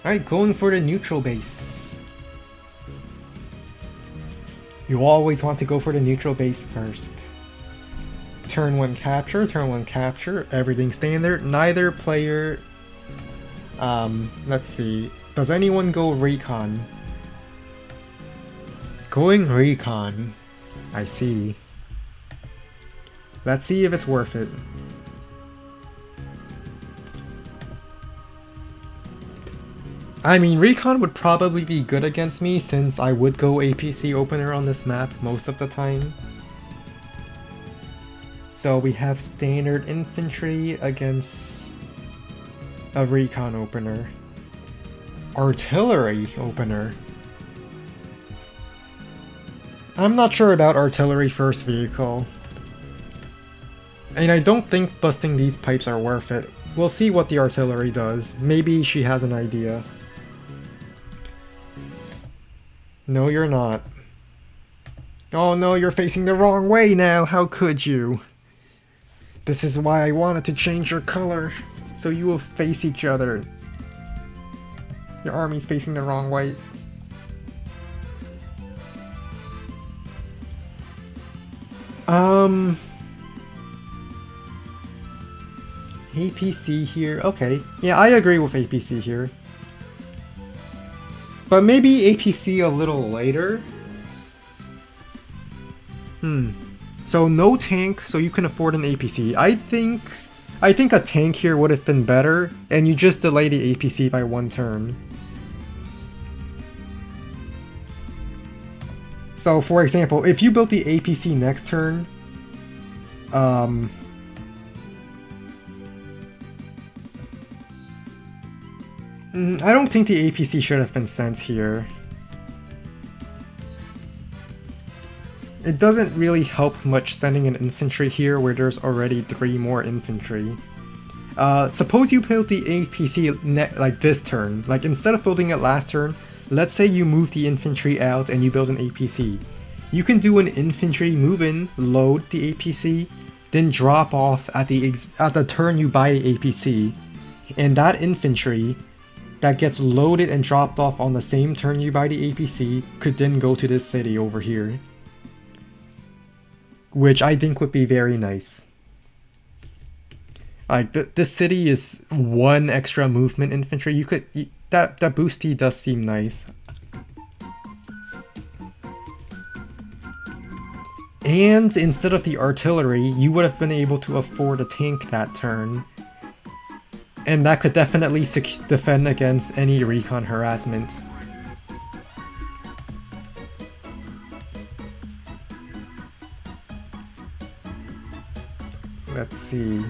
Alright, going for the neutral base. You always want to go for the neutral base first. Turn 1 capture, everything standard. Neither player... let's see. Does anyone go recon? Going recon. I see. Let's see if it's worth it. I mean, recon would probably be good against me since I would go APC opener on this map most of the time. So we have standard infantry against a recon opener. Artillery opener. I'm not sure about artillery first vehicle. And I don't think busting these pipes are worth it. We'll see what the artillery does. Maybe she has an idea. No, you're not. Oh no, you're facing the wrong way now. How could you? This is why I wanted to change your color. So you will face each other. Your army's facing the wrong way. APC here. Okay. Yeah, I agree with APC here. But maybe APC a little later? So no tank, so you can afford an APC. I think a tank here would have been better, and you just delay the APC by 1 turn. So for example, if you built the APC next turn, I don't think the APC should have been sent here. It doesn't really help much sending an infantry here where there's already 3 more infantry. Suppose you build the APC like this turn. Like instead of building it last turn, let's say you move the infantry out and you build an APC. You can do an infantry move in, load the APC, then drop off at the turn you buy the APC. And that infantry that gets loaded and dropped off on the same turn you buy the APC could then go to this city over here. Which I think would be very nice. Like, this city is 1 extra movement infantry. You could... that boosty does seem nice. And instead of the artillery, you would have been able to afford a tank that turn. And that could definitely defend against any recon harassment. Let's see.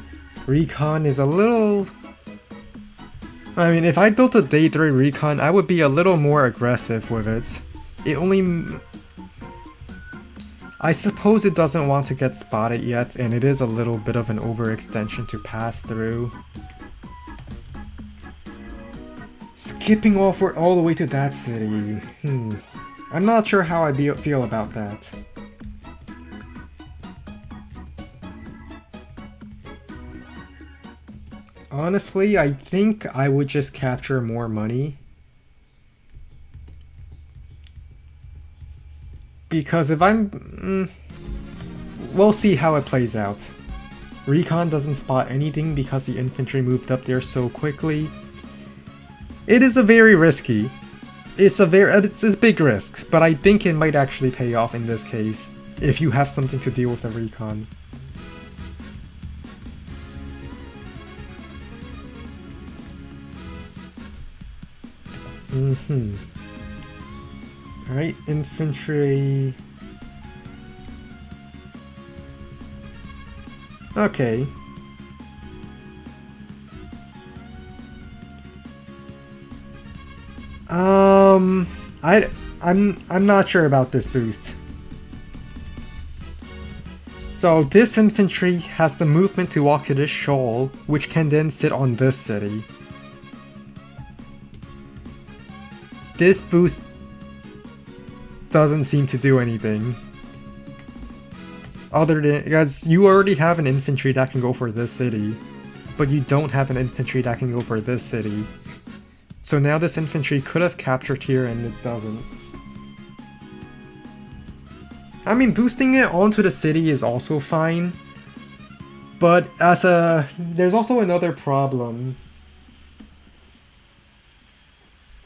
Recon is a little... I mean, if I built a day 3 recon, I would be a little more aggressive with it. It only... I suppose it doesn't want to get spotted yet, and it is a little bit of an overextension to pass through. Skipping all the way to that city. I'm not sure how I feel about that. Honestly, I think I would just capture more money. Because if I'm... we'll see how it plays out. Recon doesn't spot anything because the infantry moved up there so quickly. It is a very risky. It's a big risk, but I think it might actually pay off in this case, if you have something to deal with the recon. Alright, infantry... Okay. I'm not sure about this boost. So this infantry has the movement to walk to this shoal, which can then sit on this city. this boost doesn't seem to do anything. Other than, because you already have an infantry that can go for this city, but you don't have an infantry that can go for this city. So now this infantry could have captured here and it doesn't. I mean, boosting it onto the city is also fine, but there's also another problem.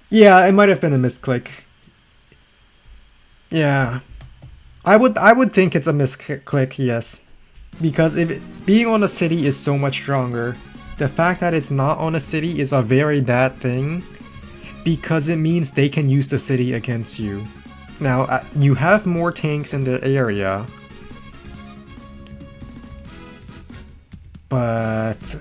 Yeah, it might have been a misclick. Yeah. I would think it's a misclick, yes. Because being on a city is so much stronger. The fact that it's not on a city is a very bad thing, because it means they can use the city against you. Now, you have more tanks in the area, but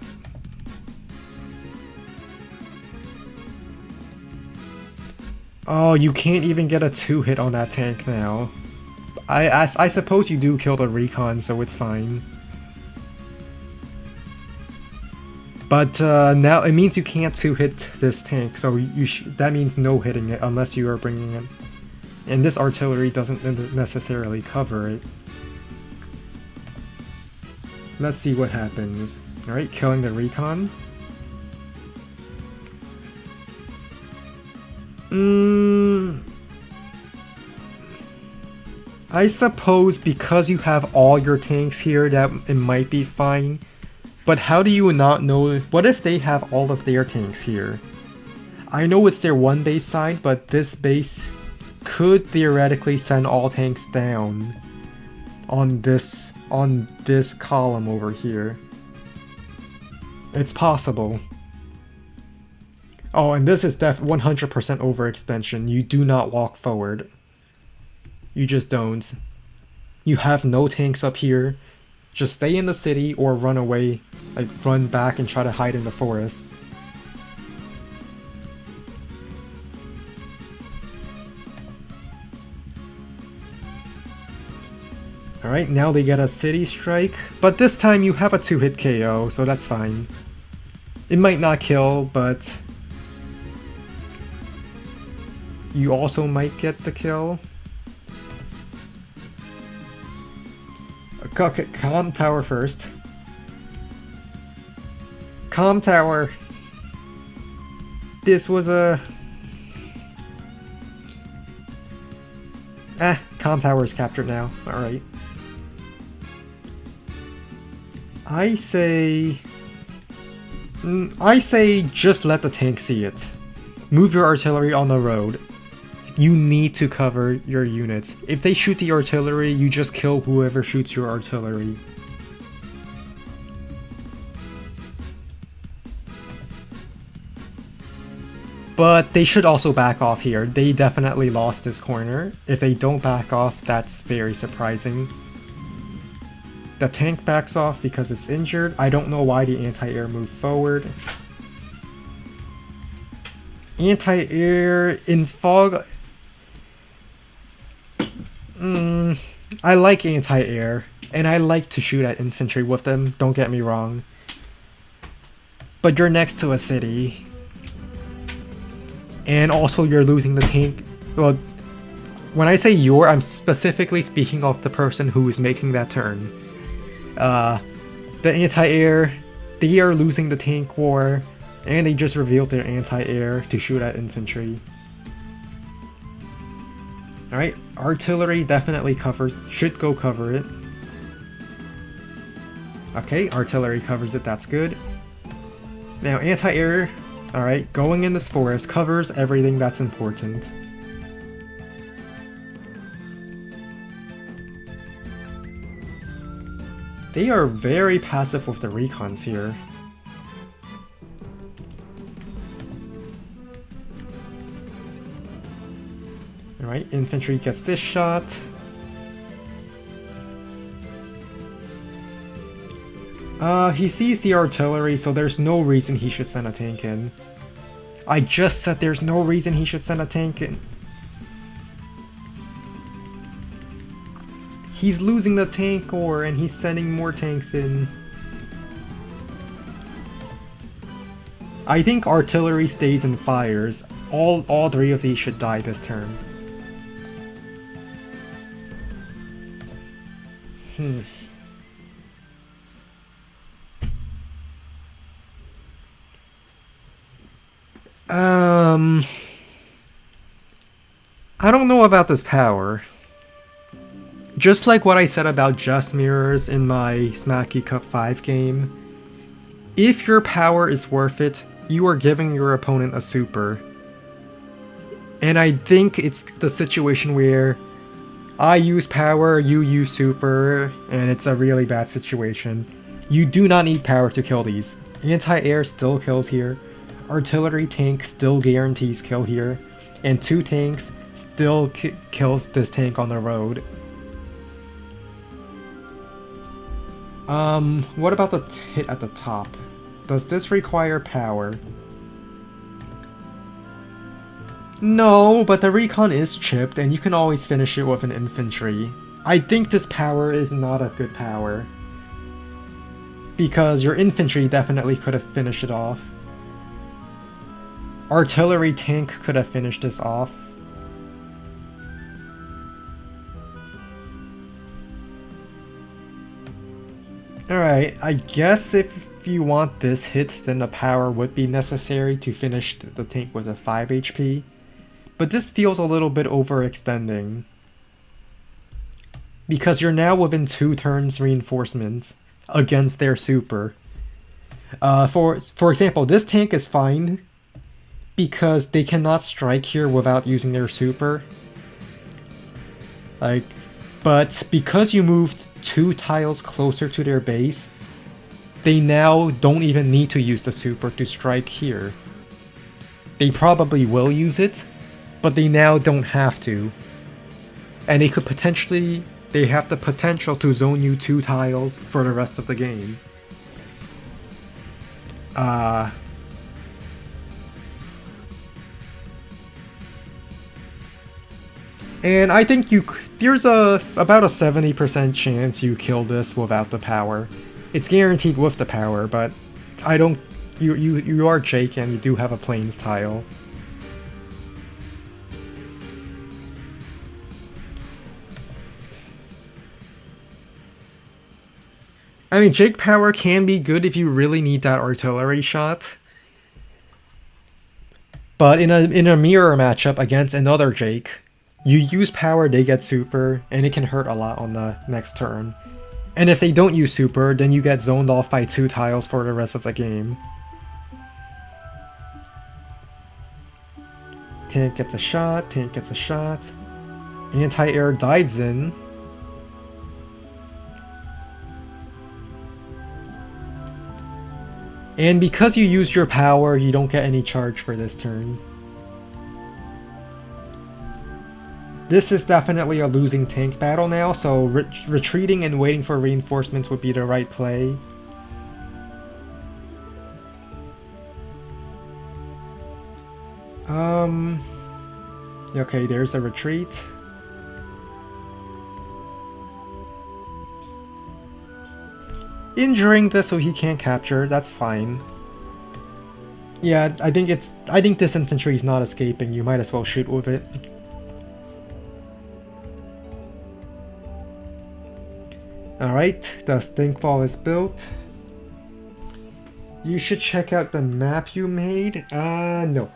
oh, you can't even get a 2-hit on that tank now. I suppose you do kill the recon, so it's fine. But now it means you can't 2-hit this tank, so that means no hitting it unless you are bringing it. And this artillery doesn't necessarily cover it. Let's see what happens. Alright, killing the recon. I suppose because you have all your tanks here that it might be fine. But how do you not know? What if they have all of their tanks here? I know it's their one base side, but this base could theoretically send all tanks down on this column over here. It's possible. Oh, and this is 100% overextension. You do not walk forward. You just don't. You have no tanks up here. Just stay in the city or run away, like run back and try to hide in the forest. Alright, now they get a city strike, but this time you have a 2-hit KO, so that's fine. It might not kill, but you also might get the kill. Okay, calm tower first. Calm tower. This was a... calm tower is captured now. Alright. I say just let the tank see it. Move your artillery on the road. You need to cover your units. If they shoot the artillery, you just kill whoever shoots your artillery. But they should also back off here. They definitely lost this corner. If they don't back off, that's very surprising. The tank backs off because it's injured. I don't know why the anti-air moved forward. Anti-air in fog... I like anti-air, and I like to shoot at infantry with them, don't get me wrong. But you're next to a city. And also you're losing the tank. Well, when I say you're, I'm specifically speaking of the person who is making that turn. The anti-air, they are losing the tank war, and they just revealed their anti-air to shoot at infantry. Alright, artillery definitely should go cover it. Okay, artillery covers it, that's good. Now anti-air, alright, going in this forest covers everything that's important. They are very passive with the recons here. Alright, infantry gets this shot. He sees the artillery, so there's no reason he should send a tank in. I just said there's no reason he should send a tank in. He's losing the tank ore and he's sending more tanks in. I think artillery stays and fires. All three of these should die this turn. I don't know about this power. Just like what I said about Just Mirrors in my Smacky Cup 5 game, if your power is worth it, you are giving your opponent a super. And I think it's the situation where I use power, you use super, and it's a really bad situation. You do not need power to kill these. Anti-air still kills here, artillery tank still guarantees kill here, and 2 tanks still kills this tank on the road. What about the hit at the top? Does this require power? No, but the recon is chipped and you can always finish it with an infantry. I think this power is not a good power, because your infantry definitely could have finished it off. Artillery tank could have finished this off. Alright, I guess if you want this hit, then the power would be necessary to finish the tank with a 5 HP. But this feels a little bit overextending, because you're now within 2 turns reinforcements against their super. For example, this tank is fine because they cannot strike here without using their super. But because you moved 2 tiles closer to their base, they now don't even need to use the super to strike here. They probably will use it, but they now don't have to. And they could potentially, they have the potential to zone you 2 tiles for the rest of the game. And I think there's about a 70% chance you kill this without the power. It's guaranteed with the power, but I don't. You are Jake and you do have a plains tile. I mean, Jake power can be good if you really need that artillery shot. But in a mirror matchup against another Jake, you use power, they get super, and it can hurt a lot on the next turn. And if they don't use super, then you get zoned off by 2 tiles for the rest of the game. Tank gets a shot, tank gets a shot. Anti-air dives in. And because you used your power, you don't get any charge for this turn. This is definitely a losing tank battle now, so retreating and waiting for reinforcements would be the right play. Okay, there's a retreat. Injuring this so he can't capture, that's fine. Yeah, I think this infantry is not escaping, you might as well shoot with it. Alright, the stinkball is built. You should check out the map you made. No.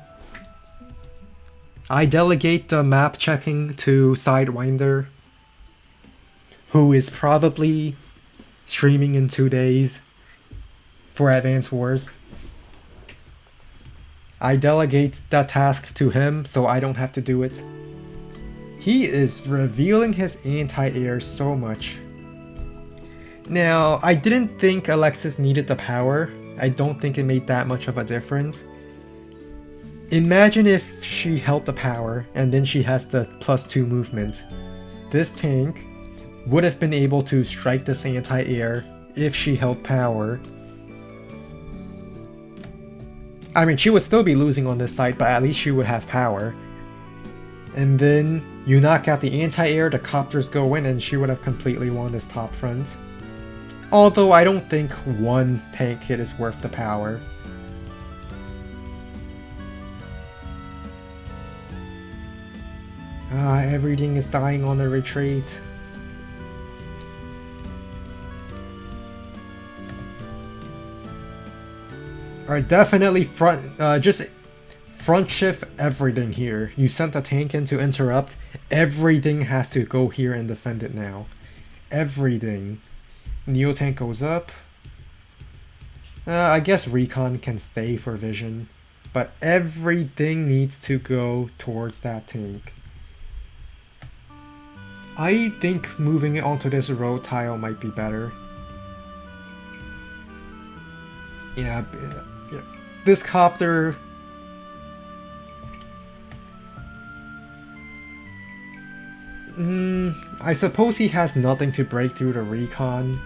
I delegate the map checking to Sidewinder, who is probably streaming in 2 days for Advance Wars. I delegate that task to him so I don't have to do it. He is revealing his anti-air so much. Now, I didn't think Alexis needed the power. I don't think it made that much of a difference. Imagine if she held the power and then she has the +2 movement. This tank would have been able to strike this anti-air if she held power. I mean, she would still be losing on this side, but at least she would have power. And then you knock out the anti-air, the copters go in, and she would have completely won this top front. Although I don't think one tank hit is worth the power. Everything is dying on the retreat. Alright, definitely just front shift everything here. You sent a tank in to interrupt. Everything has to go here and defend it now. Everything. Neo tank goes up. I guess recon can stay for vision. But everything needs to go towards that tank. I think moving it onto this road tile might be better. Yeah. This copter... I suppose he has nothing to break through the recon.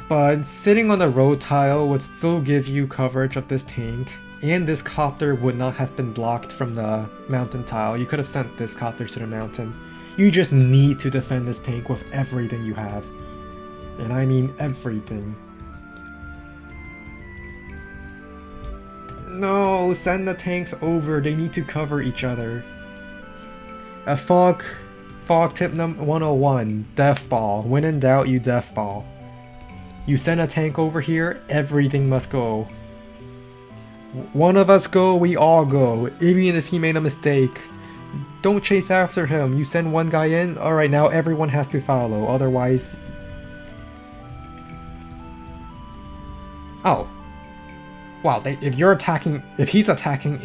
But sitting on the road tile would still give you coverage of this tank. And this copter would not have been blocked from the mountain tile. You could have sent this copter to the mountain. You just need to defend this tank with everything you have. And I mean everything. No, send the tanks over. They need to cover each other. A fog tip number 101. Death ball. When in doubt, you death ball. You send a tank over here, everything must go. One of us go, we all go. Even if he made a mistake. Don't chase after him. You send one guy in, alright, now everyone has to follow. Otherwise... Oh. Wow, if he's attacking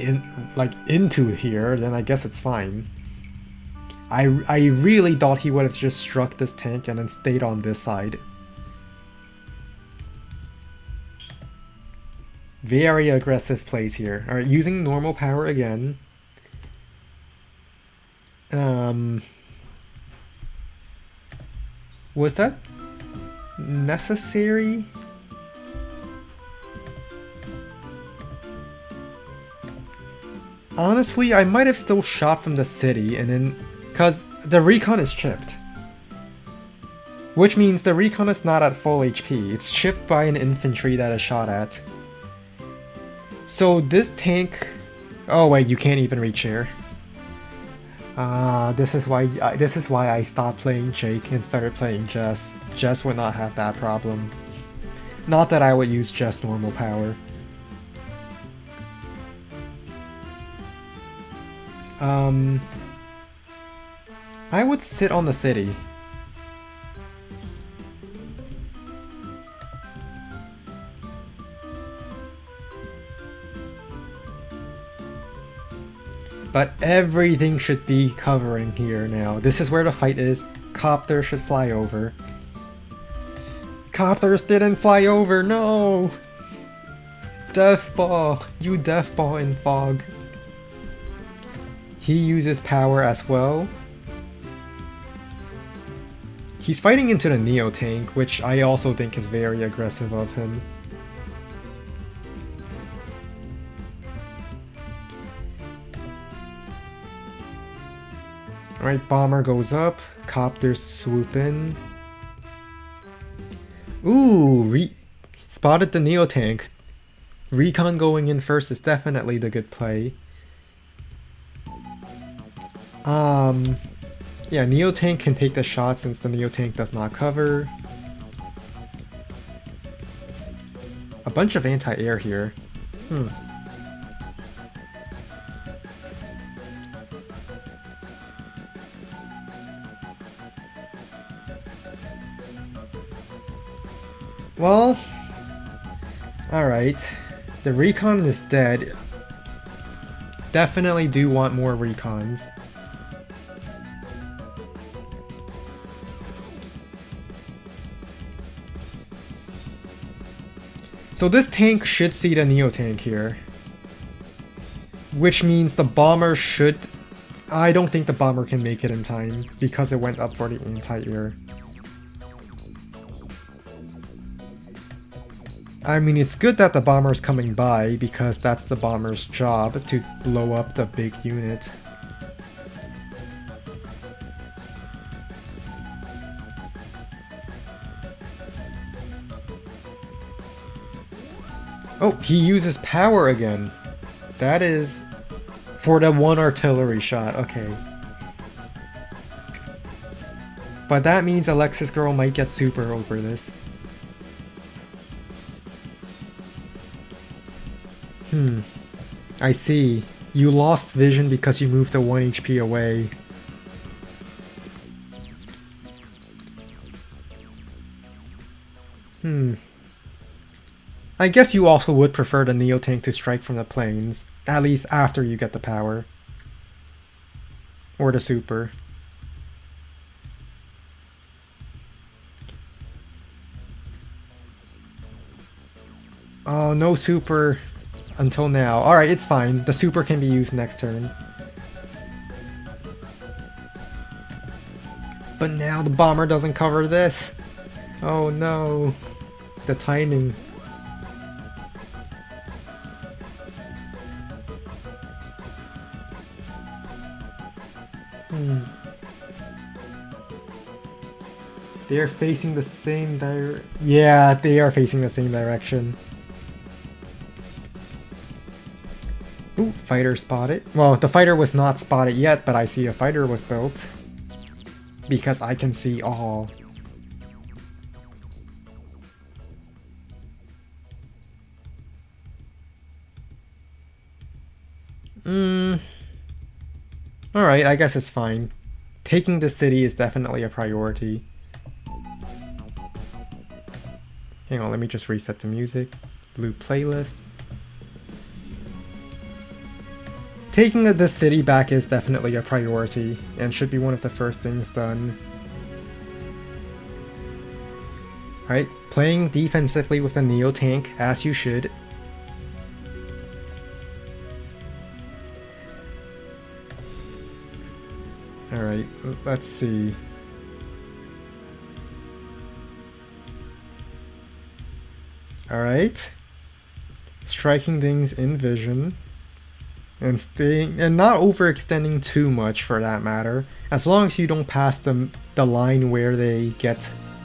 into here, then I guess it's fine. I really thought he would have just struck this tank and then stayed on this side. Very aggressive plays here. Alright, using normal power again. Was that necessary? Honestly, I might have still shot from the city and then... Because the recon is chipped. Which means the recon is not at full HP. It's chipped by an infantry that is shot at. So this tank... Oh wait, you can't even reach here. This is why I stopped playing Jake and started playing Jess. Jess would not have that problem. Not that I would use Jess normal power. I would sit on the city. But everything should be covering here now. This is where the fight is. Copter should fly over. Copters didn't fly over, no! Death ball! You death ball in fog. He uses power as well. He's fighting into the Neo tank, which I also think is very aggressive of him. Alright, bomber goes up, copters swoop in. Ooh, spotted the Neo tank. Recon going in first is definitely the good play. Yeah, Neo tank can take the shot since the Neo tank does not cover. A bunch of anti-air here. Well, alright. The recon is dead. Definitely do want more recons. So this tank should see the Neo tank here. Which means the bomber should... I don't think the bomber can make it in time because it went up for the anti-air. I mean, it's good that the bomber's coming by because that's the bomber's job to blow up the big unit. Oh, he uses power again. That is For the one artillery shot, okay. But that means Alexis girl might get super over this. I see. You lost vision because you moved the 1 HP away. I guess you also would prefer the Neo Tank to strike from the planes, at least after you get the power. Or the super. Oh, no super until now. Alright, it's fine. The super can be used next turn. But now the bomber doesn't cover this. Oh no. The timing. They are facing the same Yeah, they are facing the same direction. Ooh, fighter spotted. Well, the fighter was not spotted yet, but I see a fighter was built. Because I can see all. Alright, I guess it's fine. Taking the city is definitely a priority. Hang on, let me just reset the music. Blue playlist. Taking the city back is definitely a priority, and should be one of the first things done. Alright, playing defensively with the Neo Tank, as you should. Alright, let's see. Alright. Striking things in vision. And staying and not overextending too much for that matter. As long as you don't pass the line where they get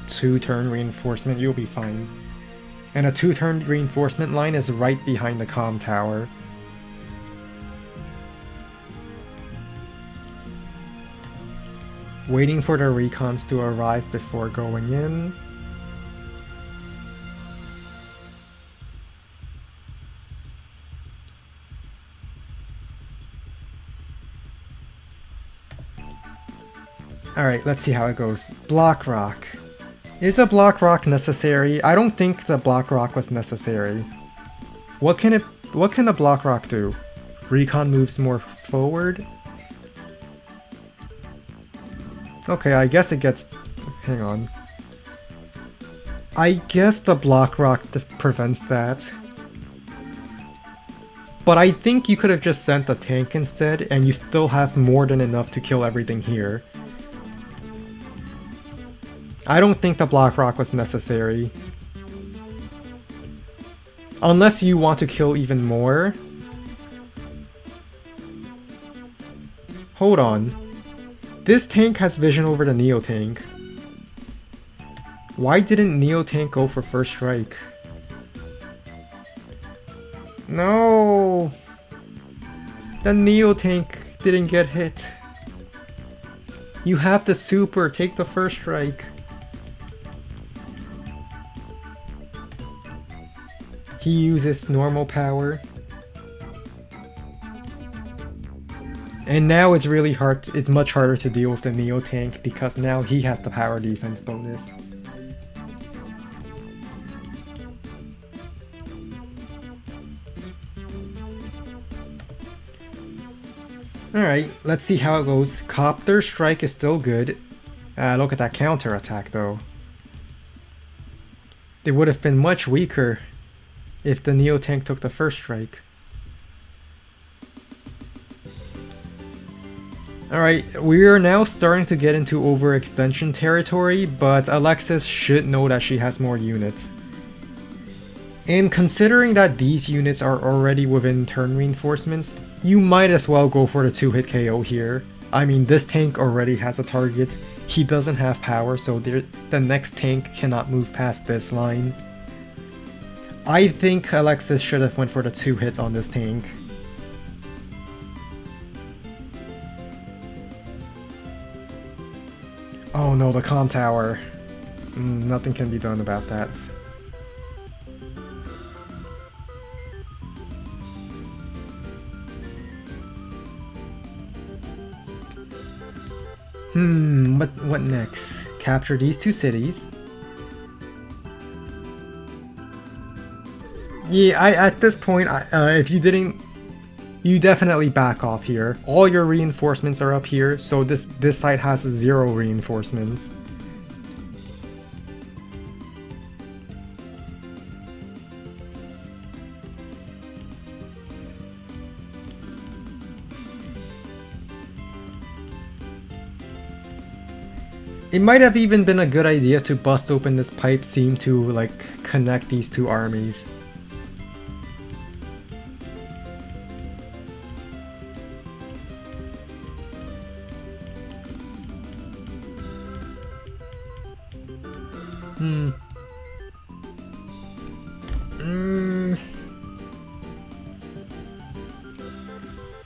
2-turn reinforcement, you'll be fine. And a 2-turn reinforcement line is right behind the comm tower. Waiting for the recons to arrive before going in. Alright, let's see how it goes. Block Rock. Is a Block Rock necessary? I don't think the Block Rock was necessary. What can a Block Rock do? Recon moves more forward? Okay, I guess it gets... Hang on. I guess the Block Rock prevents that. But I think you could have just sent the tank instead, and you still have more than enough to kill everything here. I don't think the Block Rock was necessary. Unless you want to kill even more. Hold on. This tank has vision over the Neo Tank. Why didn't Neo Tank go for first strike? No! The Neo Tank didn't get hit. You have the super, take the first strike. He uses normal power. And now it's really hard, it's much harder to deal with the Neo Tank because now he has the power defense bonus. Alright, let's see how it goes. Copter strike is still good. Look at that counter attack though. It would have been much weaker if the Neo Tank took the first strike. Alright, we are now starting to get into overextension territory, but Alexis should know that she has more units. And considering that these units are already within turn reinforcements, you might as well go for the 2-hit KO here. I mean, this tank already has a target, he doesn't have power, so the next tank cannot move past this line. I think Alexis should have went for the 2 hits on this tank. Oh no, the comm tower. Nothing can be done about that. What next? Capture these two cities. Yeah, at this point, if you didn't, you definitely back off here. All your reinforcements are up here, so this site has 0 reinforcements. It might have even been a good idea to bust open this pipe seam to, like, connect these two armies.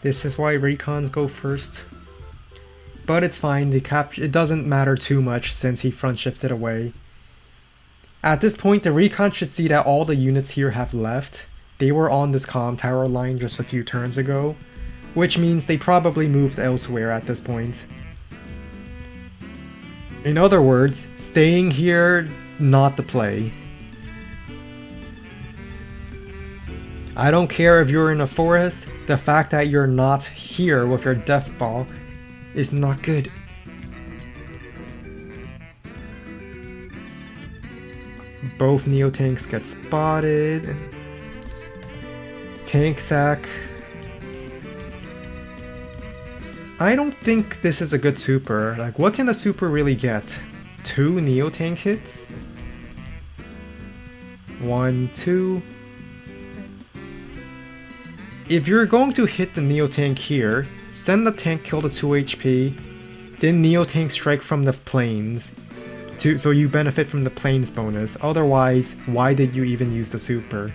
This is why recons go first. But it's fine, it doesn't matter too much since he front shifted away. At this point, the recon should see that all the units here have left. They were on this comm tower line just a few turns ago, which means they probably moved elsewhere at this point. In other words, staying here, not the play. I don't care if you're in a forest, the fact that you're not here with your death ball is not good. Both Neo-tanks get spotted. Tank sack. I don't think this is a good super. Like, what can a super really get? 2 Neo-tank hits? 1, 2... If you're going to hit the Neo-tank here, send the tank kill to 2 HP, then Neo-tank strike from the planes, so you benefit from the planes bonus. Otherwise, why did you even use the super?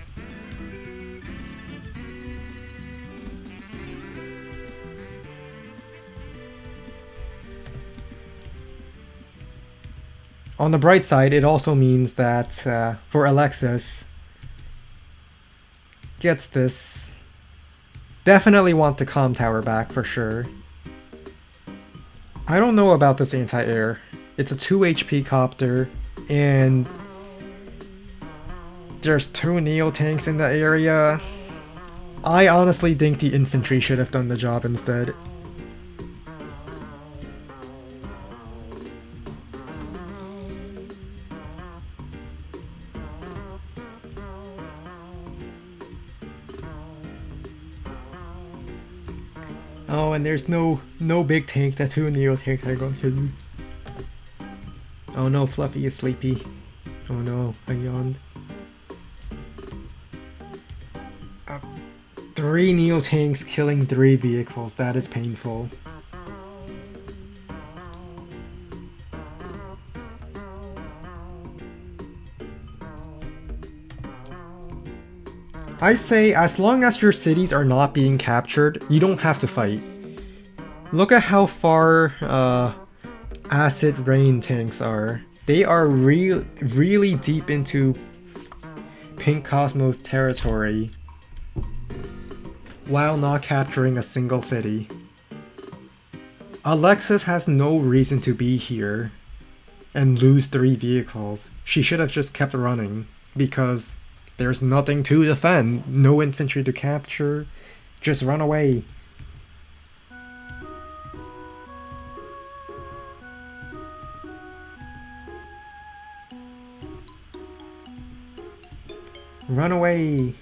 On the bright side, it also means that for Alexis, gets this. Definitely want the comm tower back for sure. I don't know about this anti-air. It's a 2 HP copter, and there's 2 Neo-tanks in the area. I honestly think the infantry should have done the job instead. Oh, and there's no big tank that 2 Neo-tanks are going to do. Oh no, Fluffy is sleepy. Oh no, I yawned. 3 Neo-tanks killing 3 vehicles, that is painful. I say, as long as your cities are not being captured, you don't have to fight. Look at how far Acid Rain tanks are. They are really deep into Pink Cosmos territory, while not capturing a single city. Alexis has no reason to be here and lose 3 vehicles. She should have just kept running, because there's nothing to defend, no infantry to capture, just run away. Run away!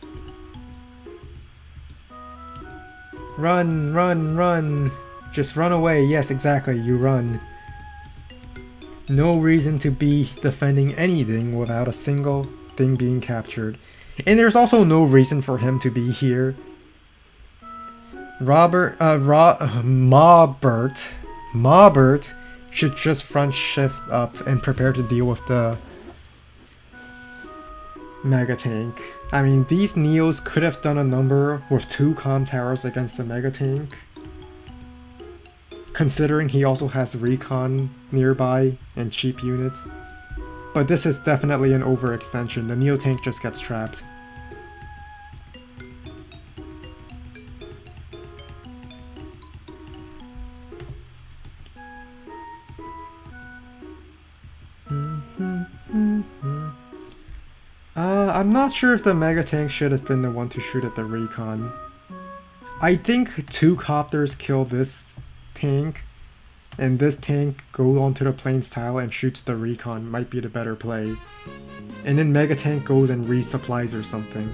Run, run, run! Just run away, yes, exactly, you run. No reason to be defending anything without a single thing being captured. And there's also no reason for him to be here. Maubert should just front shift up and prepare to deal with the Mega Tank. I mean, these Neos could have done a number with 2 comm towers against the Mega Tank. considering he also has recon nearby and cheap units. But this is definitely an overextension. The Neo-Tank just gets trapped. I'm not sure if the Mega Tank should have been the one to shoot at the recon. I think 2 copters kill this tank, and this tank goes onto the plains tile and shoots the recon might be the better play. And then Mega Tank goes and resupplies or something.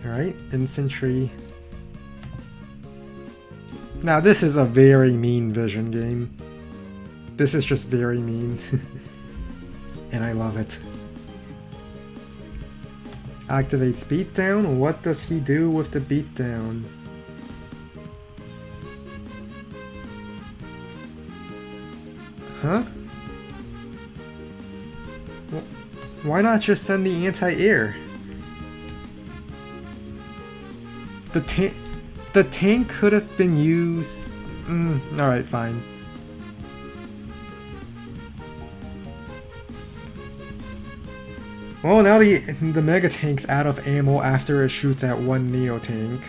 Alright, infantry. Now this is a very mean vision game. This is just very mean. And I love it. Activates beatdown? What does he do with the beatdown? Huh? Why not just send the anti-air? The tank could have been used... alright, fine. Well, now the Mega Tank's out of ammo after it shoots at 1 Neo Tank.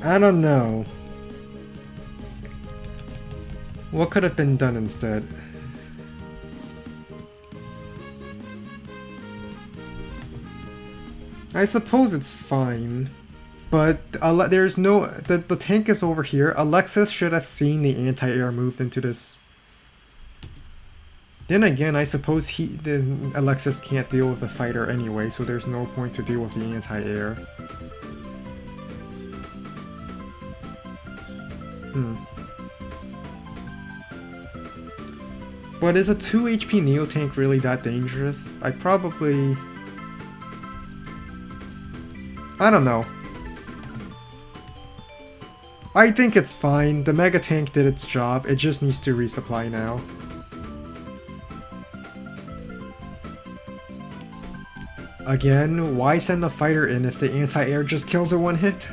I don't know. What could have been done instead? I suppose it's fine, but there's no... The tank is over here. Alexis should have seen the anti-air moved into this. Then again, I suppose Alexis can't deal with the fighter anyway, so there's no point to deal with the anti-air. But is a 2 HP Neo Tank really that dangerous? I probably... I don't know. I think it's fine. The Mega Tank did its job. It just needs to resupply now. Again, why send the fighter in if the anti-air just kills it 1 hit?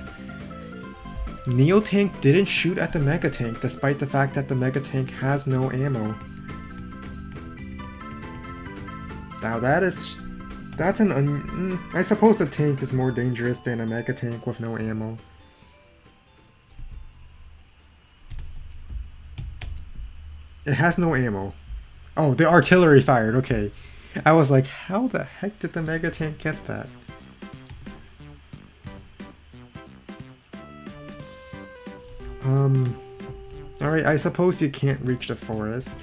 Neo Tank didn't shoot at the Mega Tank despite the fact that the Mega Tank has no ammo. Now that's I suppose the tank is more dangerous than a Mega Tank with no ammo. It has no ammo. Oh, the artillery fired, okay. I was like, how the heck did the Mega Tank get that? Alright, I suppose you can't reach the forest.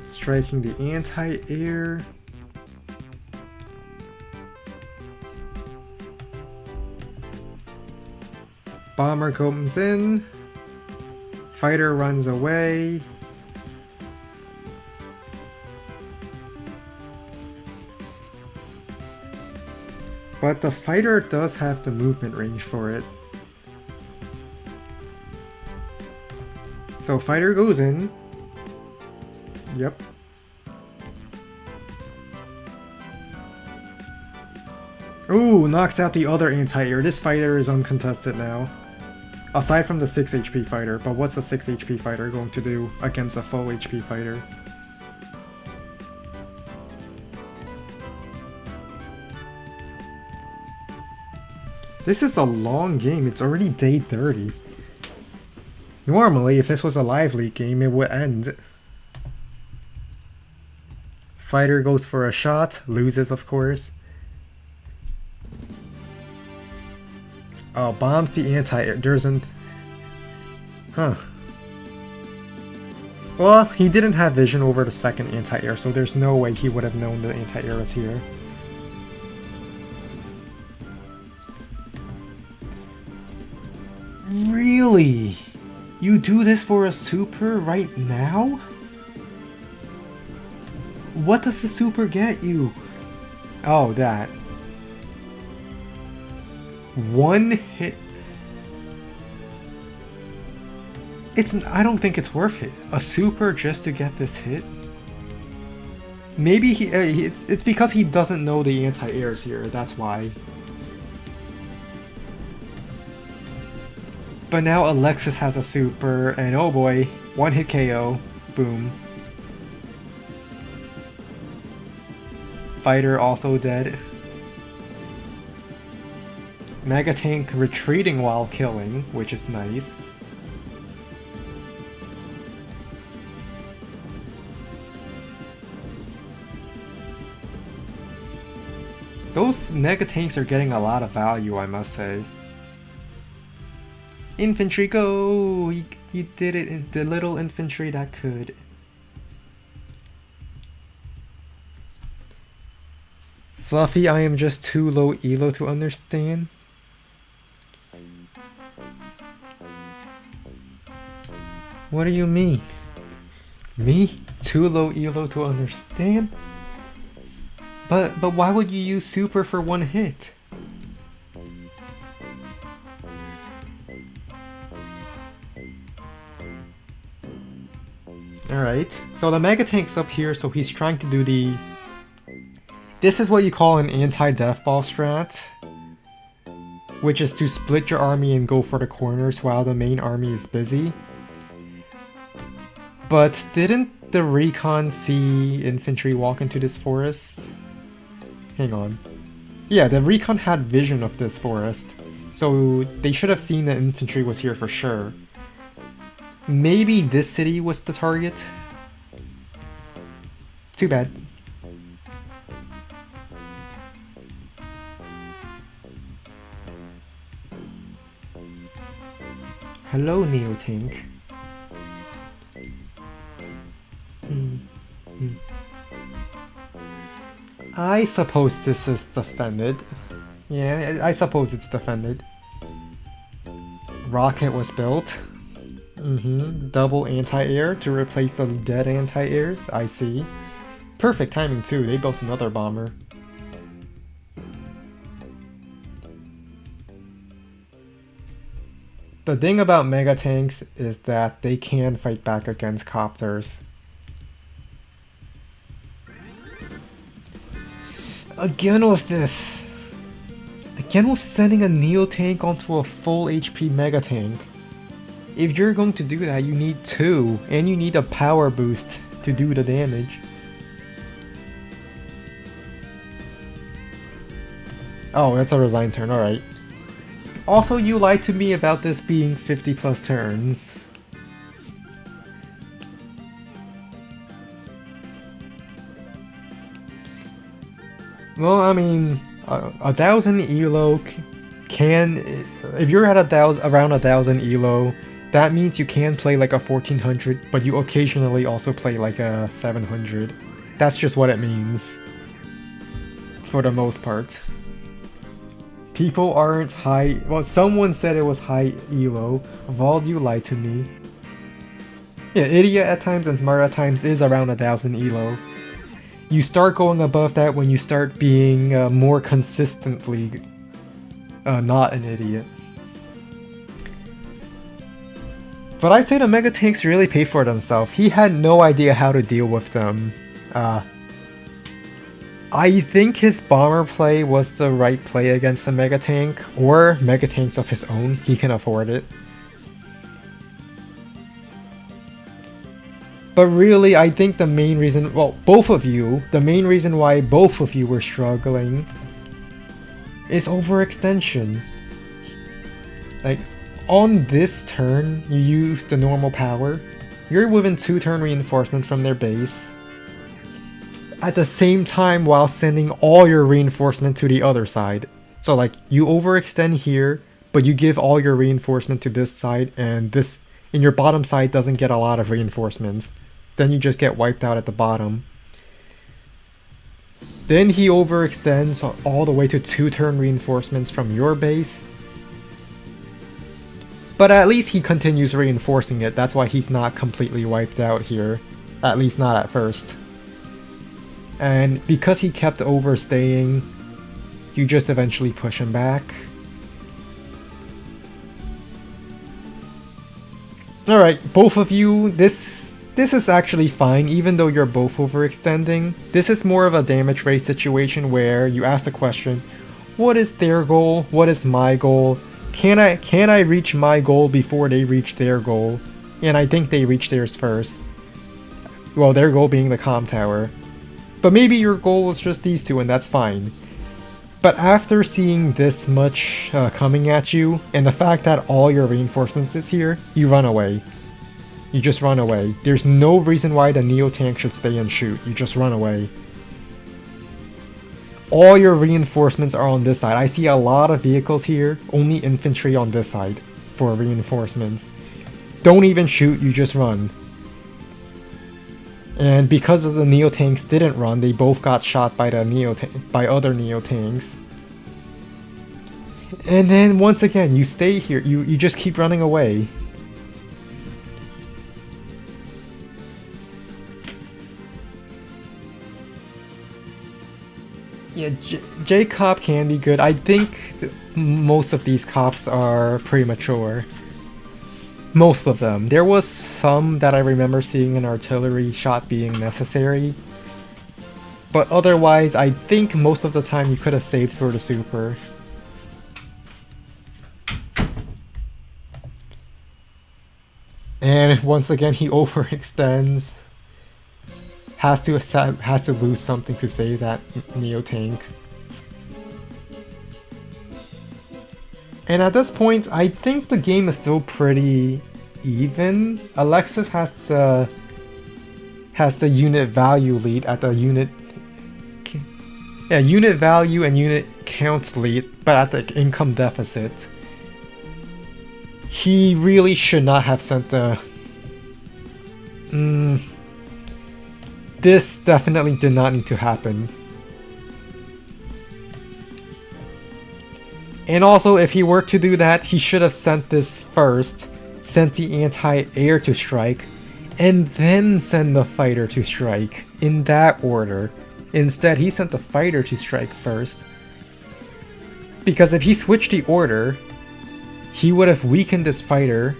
Striking the anti-air. Bomber comes in. Fighter runs away. But the fighter does have the movement range for it. So fighter goes in. Yep. Ooh, knocks out the other anti-air. This fighter is uncontested now. Aside from the 6 HP fighter, but what's a 6 HP fighter going to do against a full HP fighter? This is a long game. It's already day 30. Normally, if this was a live league game, it would end. Fighter goes for a shot, loses of course. Oh, bombs the anti-air. There isn't... Huh. Well, he didn't have vision over the second anti-air, so there's no way he would have known the anti-air was here. Really? You do this for a super right now? What does the super get you? Oh, that. One hit. I don't think it's worth it. A super just to get this hit? Maybe it's because he doesn't know the anti-airs here, that's why. But now Alexis has a super, and oh boy, one hit KO. Boom. Fighter also dead. Mega Tank retreating while killing, which is nice. Those Mega Tanks are getting a lot of value, I must say. Infantry go! He did it, the little infantry that could. Fluffy, I am just too low elo to understand. What do you mean? Me? Too low elo to understand? But why would you use super for one hit? Alright, so the Mega Tank's up here, so he's trying to do the... This is what you call an anti-death ball strat, which is to split your army and go for the corners while the main army is busy. But didn't the recon see infantry walk into this forest? Hang on. Yeah, the recon had vision of this forest, so they should have seen that infantry was here for sure. Maybe this city was the target? Too bad. Hello, Neo Tank. I suppose this is defended. Yeah, I suppose it's defended. Rocket was built. Double anti-air to replace the dead anti-airs, I see. Perfect timing too, they built another bomber. The thing about Mega Tanks is that they can fight back against copters. Again with this. Again with sending a Neo Tank onto a full HP Mega Tank. If you're going to do that, you need two, and you need a power boost to do the damage. Oh, that's a resign turn, alright. Also, you lied to me about this being 50 plus turns. Well, I mean, 1,000 elo can... If you're at around 1,000 elo, that means you can play like a 1400, but you occasionally also play like a 700. That's just what it means. For the most part. People aren't high... Well, someone said it was high elo. Vol, you lied to me. Yeah, idiot at times and smart at times is around 1,000 elo. You start going above that when you start being more consistently not an idiot. But I'd say the Mega Tanks really pay for themselves. He had no idea how to deal with them. I think his bomber play was the right play against the Mega Tank, or Mega Tanks of his own. He can afford it. But really, I think the main reason, well, the main reason why both of you were struggling is overextension. Like, on this turn, you use the normal power. You're within 2 turn reinforcement from their base. At the same time while sending all your reinforcement to the other side. So like, you overextend here, but you give all your reinforcement to this side, and this, in your bottom side, doesn't get a lot of reinforcements. Then you just get wiped out at the bottom. Then he overextends all the way to 2 turn reinforcements from your base. But at least he continues reinforcing it. That's why he's not completely wiped out here. At least not at first. And because he kept overstaying, you just eventually push him back. Alright, both of you, this is actually fine, even though you're both overextending. This is more of a damage rate situation where you ask the question, what is their goal? What is my goal? Can I reach my goal before they reach their goal? And I think they reach theirs first. Well, their goal being the comm tower. But maybe your goal is just these two, and that's fine. But after seeing this much coming at you, and the fact that all your reinforcements is here, you run away. You just run away. There's no reason why the Neo tank should stay and shoot. You just run away. All your reinforcements are on this side. I see a lot of vehicles here, only infantry on this side for reinforcements. Don't even shoot, you just run. And because of the Neo tanks didn't run, they both got shot by the other Neo tanks. And then once again, you stay here. You just keep running away. Yeah, J-Cop can be good. I think most of these cops are premature. Most of them. There was some that I remember seeing an artillery shot being necessary. But otherwise, I think most of the time you could have saved for the super. And once again, he overextends. Has to lose something to save that Neo tank. And at this point, I think the game is still pretty even. Alexis has the unit value lead at the unit value and unit count lead, but at the income deficit. He really should not have sent the. This definitely did not need to happen. And also, if he were to do that, he should have sent this first, sent the anti-air to strike, and then send the fighter to strike, in that order. Instead, he sent the fighter to strike first. Because if he switched the order, he would have weakened this fighter,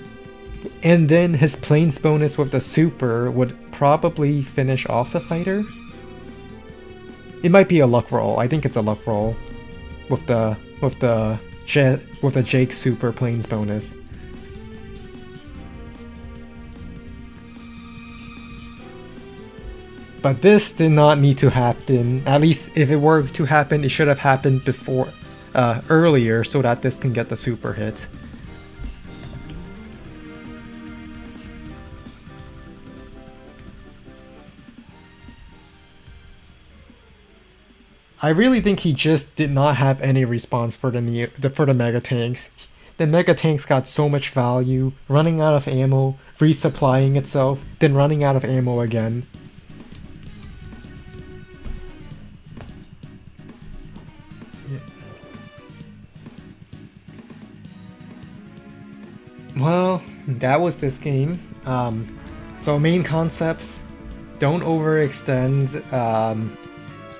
and then his planes bonus with the super would probably finish off the fighter. It might be a luck roll. I think it's a luck roll with the Jake super planes bonus. But this did not need to happen. At least if it were to happen, it should have happened before earlier so that this can get the super hit. I really think he just did not have any response for the mega tanks. The mega tanks got so much value, running out of ammo, resupplying itself, then running out of ammo again. Yeah. Well, that was this game. So main concepts: don't overextend.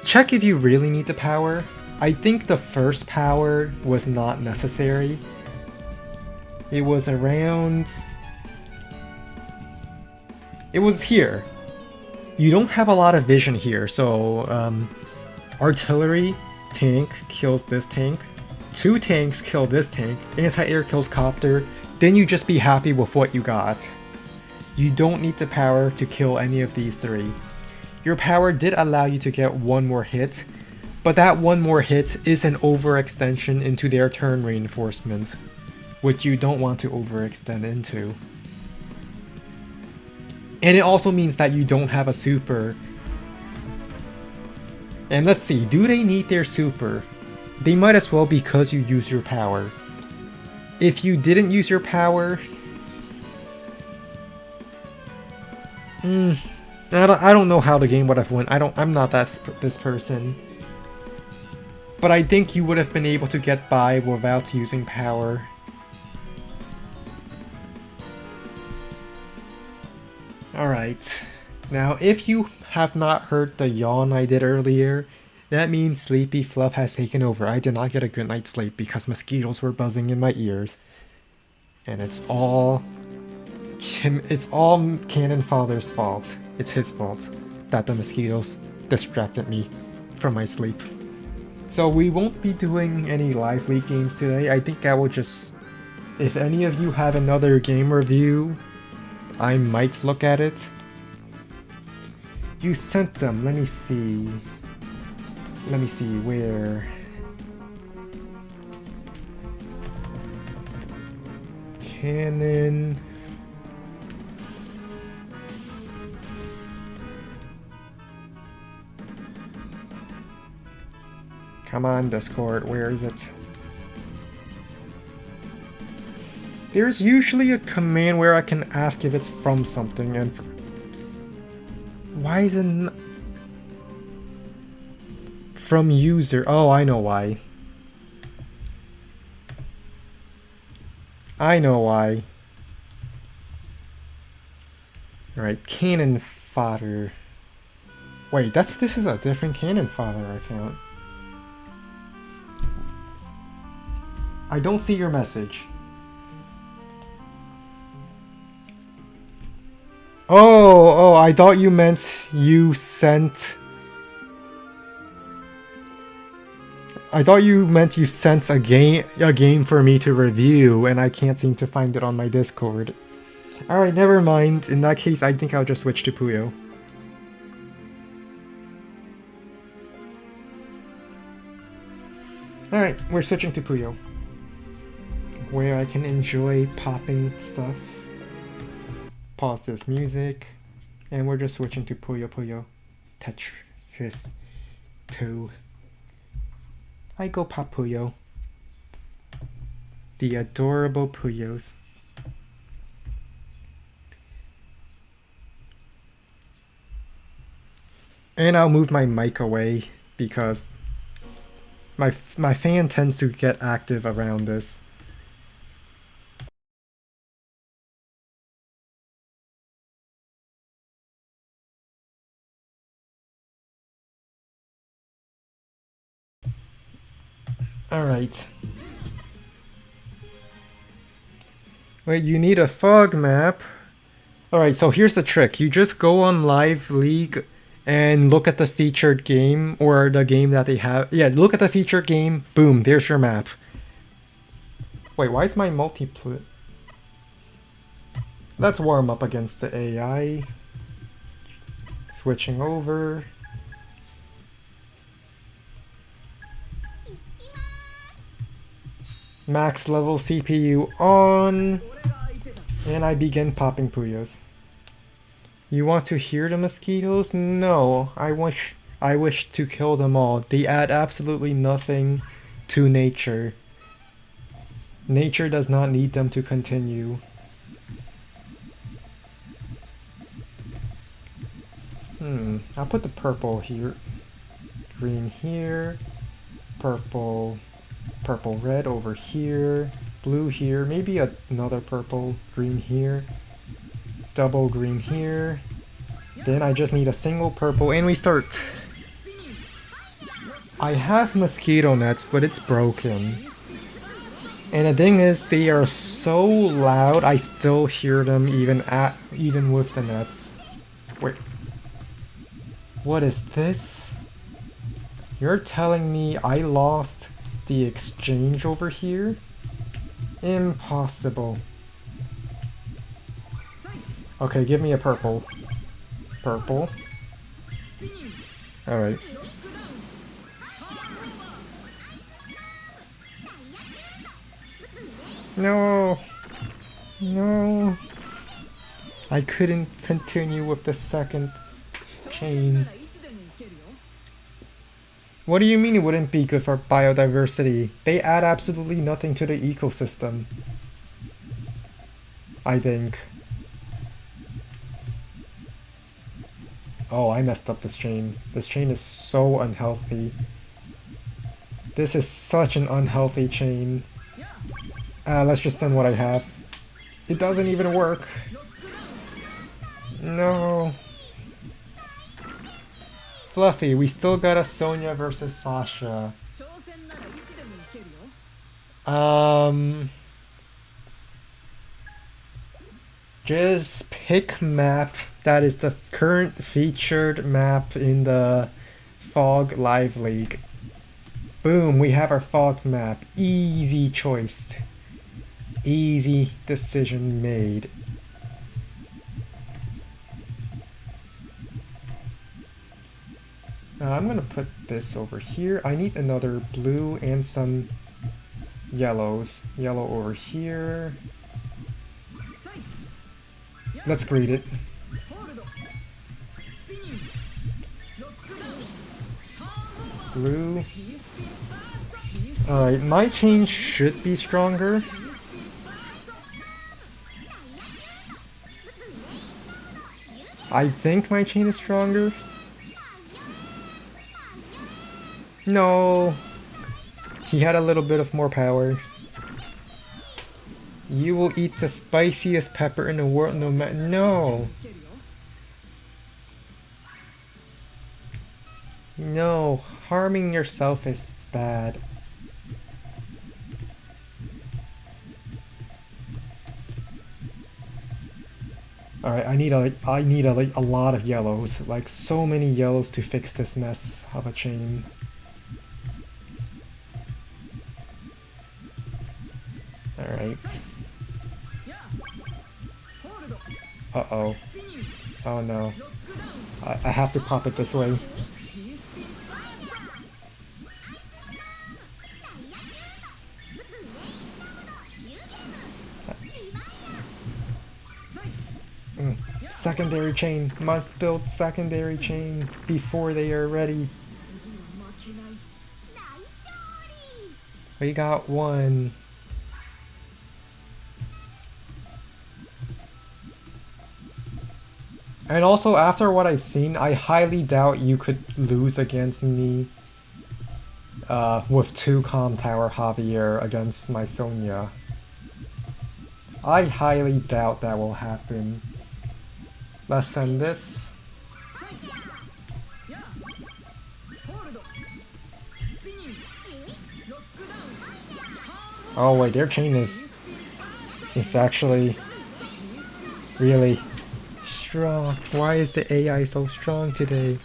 Check if you really need the power. I think the first power was not necessary. It was around... It was here. You don't have a lot of vision here, so artillery tank kills this tank. 2 tanks kill this tank. Anti-air kills copter. Then you just be happy with what you got. You don't need the power to kill any of these 3. Your power did allow you to get 1 more hit, but that 1 more hit is an overextension into their turn reinforcements, which you don't want to overextend into. And it also means that you don't have a super. And let's see, do they need their super? They might as well, because you use your power. If you didn't use your power... I don't know how the game would have went. I'm not this person. But I think you would have been able to get by without using power. Alright. Now, if you have not heard the yawn I did earlier, that means Sleepy Fluff has taken over. I did not get a good night's sleep because mosquitoes were buzzing in my ears. And it's all Cannon Father's fault. It's his fault that the mosquitoes distracted me from my sleep. So we won't be doing any live league games today. I think I will just... If any of you have another game review, I might look at it. You sent them. Let me see. Let me see where. Canon. Come on, Discord. Where is it? There's usually a command where I can ask if it's from something, and why isn't from user? Oh, I know why. I know why. Alright, Cannon Fodder. Wait, this is a different Cannon Fodder account. I don't see your message. Oh, I thought you meant you sent... I thought you meant you sent a game for me to review, and I can't seem to find it on my Discord. Alright, never mind. In that case, I think I'll just switch to Puyo. Alright, we're switching to Puyo, where I can enjoy popping stuff. Pause this music, and we're just switching to Puyo Puyo Tetris 2. I go pop Puyo. The adorable Puyos. And I'll move my mic away because my fan tends to get active around this. Alright. Wait, you need a fog map? Alright, so here's the trick. You just go on Live League and look at the featured game, or the game that they have. Yeah, look at the featured game. Boom, there's your map. Wait, why is my multiplayer? Let's warm up against the AI. Switching over. Max level CPU on, and I begin popping Puyos. You want to hear the mosquitoes? No, I wish to kill them all. They add absolutely nothing to nature. Nature does not need them to continue. I'll put the purple here, green here, purple red over here, blue here, maybe another purple, green here, double green here. Then I just need a single purple, and we start. I have mosquito nets, but it's broken. And the thing is, they are so loud, I still hear them even with the nets. Wait. What is this? You're telling me I lost the exchange over here? Impossible. Okay, give me a purple. Purple. Alright. No! No! I couldn't continue with the second chain. What do you mean it wouldn't be good for biodiversity? They add absolutely nothing to the ecosystem, I think. Oh, I messed up this chain. This chain is so unhealthy. This is such an unhealthy chain. Let's just send what I have. It doesn't even work. No. Fluffy, we still got a Sonya versus Sasha. Just pick map that is the current featured map in the Fog Live League. Boom, we have our Fog map. Easy choice. Easy decision made. I'm gonna put this over here. I need another blue and some yellows. Yellow over here. Let's greet it. Blue. Alright, my chain should be stronger. I think my chain is stronger. No. He had a little bit of more power. You will eat the spiciest pepper in the world no matter. No. No. Harming yourself is bad. Alright, I need a lot of yellows. Like so many yellows to fix this mess of a chain. Alright. Uh-oh. Oh no. I have to pop it this way. Secondary chain. Must build secondary chain before they are ready. We got one. And also, after what I've seen, I highly doubt you could lose against me with 2 Calm Tower Javier against my Sonya. I highly doubt that will happen. Let's send this. Oh wait, their chain is actually really strong. Why is the AI so strong today?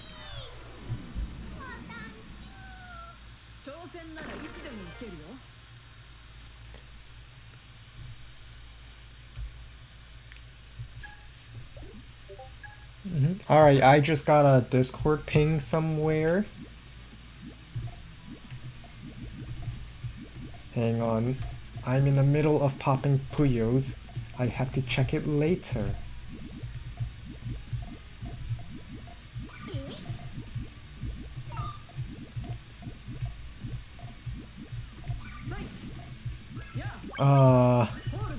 Alright, I just got a Discord ping somewhere. Hang on. I'm in the middle of popping Puyos. I have to check it later.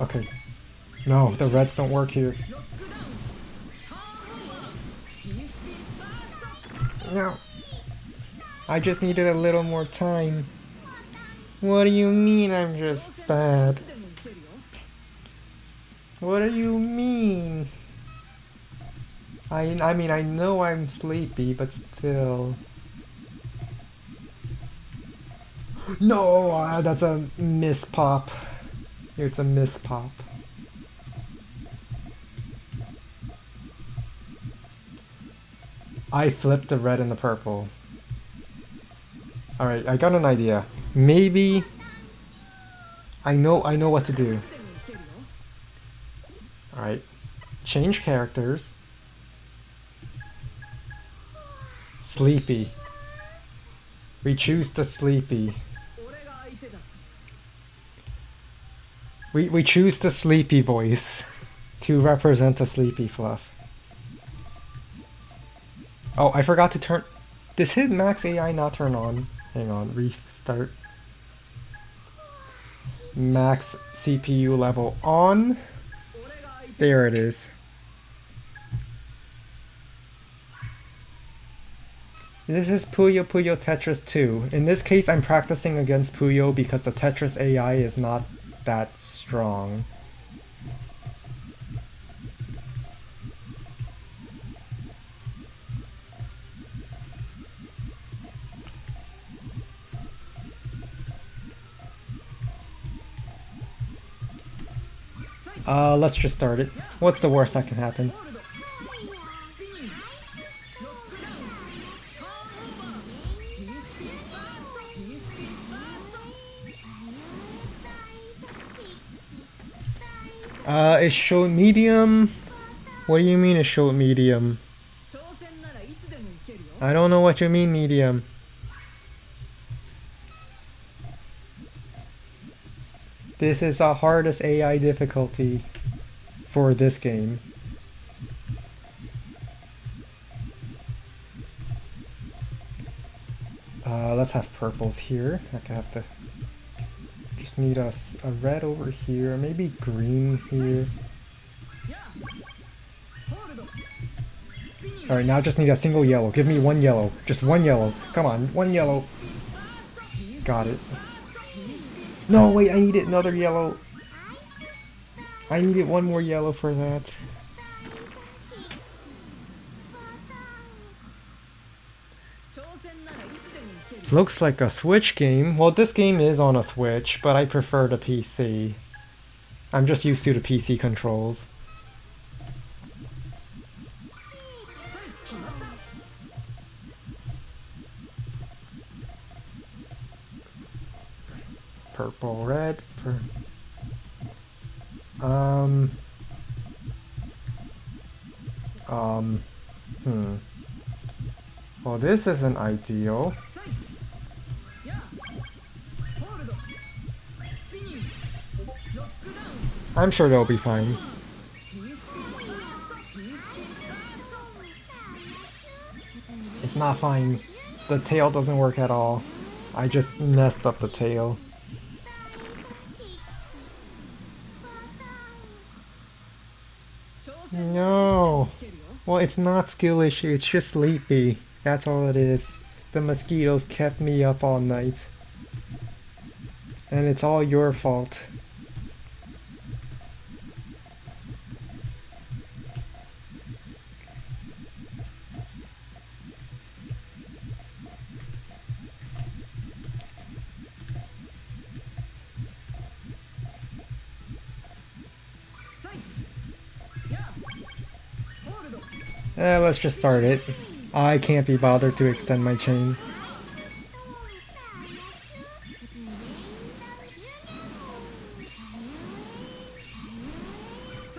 Okay. No, the reds don't work here. No. I just needed a little more time. What do you mean I'm just bad? What do you mean? I mean, I know I'm sleepy, but still. No, that's a miss pop. It's a miss pop. I flipped the red and the purple. Alright, I got an idea. Maybe I know what to do. Alright. Change characters. Sleepy. We choose the sleepy. We choose the sleepy voice to represent the sleepy fluff. Oh, I forgot to turn... Does his max AI not turn on? Hang on, restart. Max CPU level on. There it is. This is Puyo Puyo Tetris 2. In this case, I'm practicing against Puyo because the Tetris AI is not that strong. Let's just start it. What's the worst that can happen? It showed medium? What do you mean it showed medium? I don't know what you mean medium. This is the hardest AI difficulty for this game. Let's have purples here. I have to just need a red over here, maybe green here. Alright, now I just need a single yellow. Give me one yellow. Just one yellow. Come on, one yellow. Got it. No, wait, I needed another yellow. I needed one more yellow for that. Looks like a Switch game. Well, this game is on a Switch, but I prefer the PC. I'm just used to the PC controls. Purple, red, well, this isn't ideal. I'm sure they'll be fine. It's not fine. The tail doesn't work at all. I just messed up the tail. No. Well, it's not skill issue, it's just sleepy. That's all it is. The mosquitoes kept me up all night. And it's all your fault. Let's just start it. I can't be bothered to extend my chain.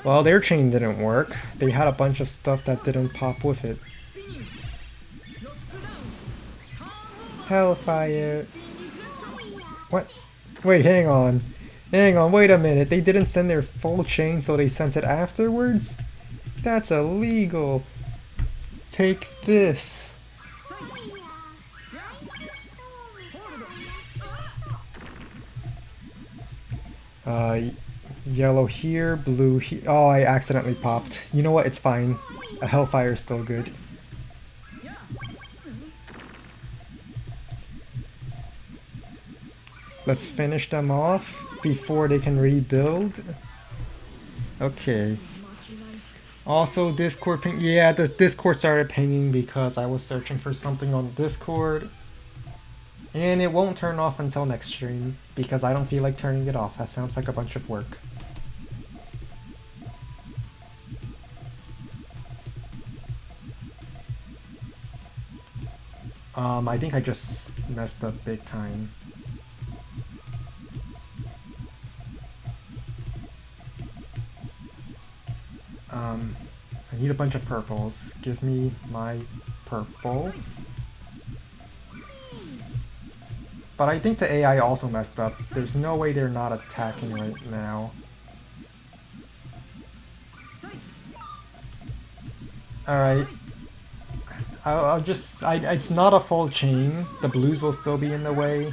Well, their chain didn't work. They had a bunch of stuff that didn't pop with it. Hellfire. What? Wait, hang on. Hang on, wait a minute. They didn't send their full chain, so they sent it afterwards? That's illegal. Take this. Yellow here, blue here. Oh, I accidentally popped. You know what? It's fine. A Hellfire is still good. Let's finish them off before they can rebuild. Okay. Also, Discord ping. Yeah, the Discord started pinging because I was searching for something on Discord. And it won't turn off until next stream because I don't feel like turning it off. That sounds like a bunch of work. I think I just messed up big time. I need a bunch of purples. Give me my purple. But I think the AI also messed up. There's no way they're not attacking right now. Alright. I'll just... it's not a full chain. The blues will still be in the way.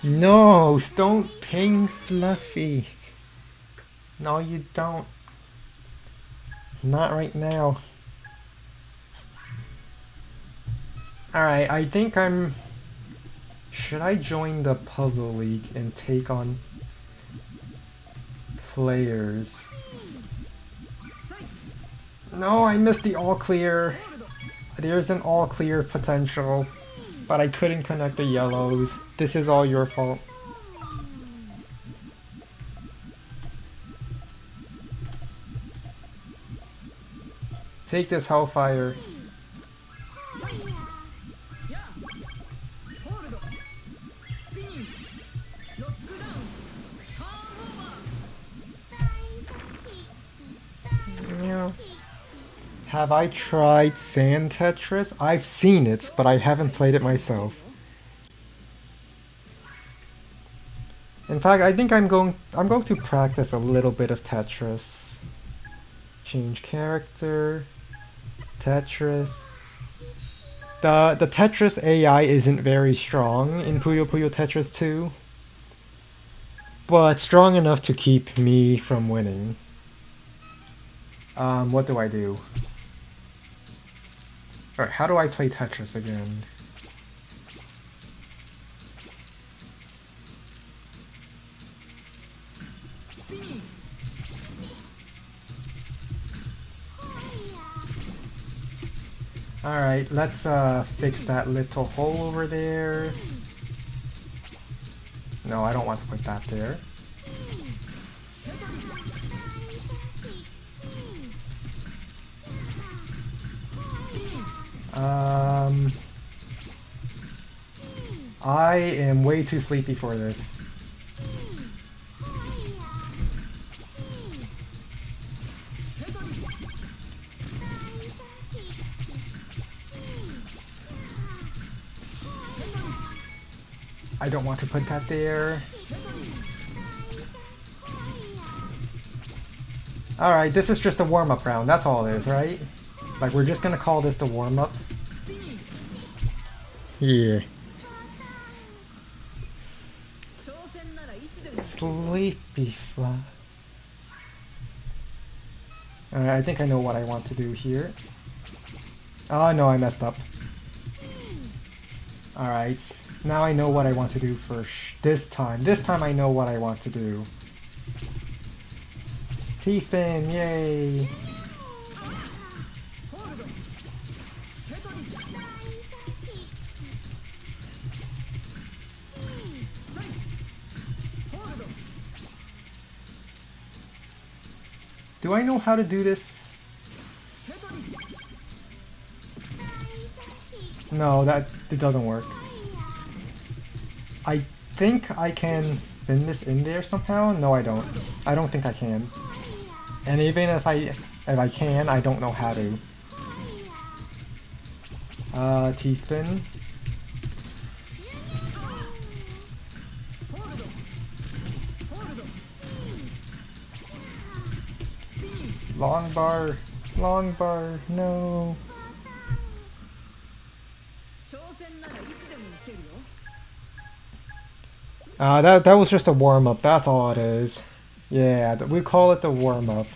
No, don't ping Fluffy. No, you don't. Not right now. Alright, I think I'm... Should I join the Puzzle League and take on players? No, I missed the all clear. There's an all clear potential. But I couldn't connect the yellows. This is all your fault. Take this Hellfire. Yeah. Have I tried Sand Tetris? I've seen it, but I haven't played it myself. In fact, I think I'm going to practice a little bit of Tetris. Change character. Tetris. The Tetris AI isn't very strong in Puyo Puyo Tetris 2, but strong enough to keep me from winning. What do I do? Alright, how do I play Tetris again? Alright, let's fix that little hole over there. No, I don't want to put that there. I am way too sleepy for this. I don't want to put that there. Alright, this is just a warm-up round, that's all it is, right? Like, we're just gonna call this the warm-up. Yeah. Sleepy fly. Alright, I think I know what I want to do here. Oh no, I messed up. Alright, now I know what I want to do for this time. This time I know what I want to do. T-spin, yay! Do I know how to do this? No, it doesn't work. I think I can spin this in there somehow. No, I don't. I don't think I can. And even if I can, I don't know how to. T-spin. Long bar, no. That was just a warm-up, that's all it is. Yeah, we call it the warm-up.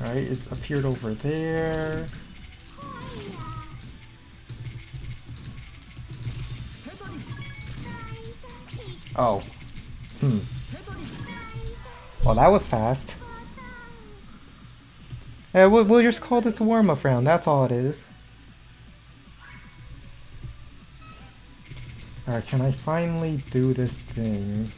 Alright, it's appeared over there. Oh. Well, that was fast. Yeah, we'll just call this a warm-up round, that's all it is. Alright, can I finally do this thing?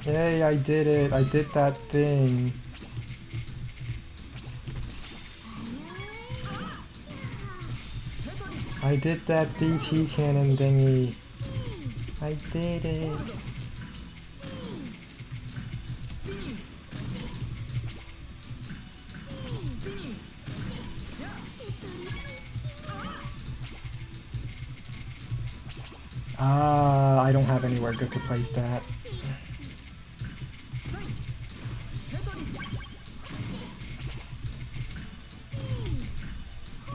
Yay, I did it! I did that thing! I did that DT cannon thingy! I did it! I don't have anywhere good to place that.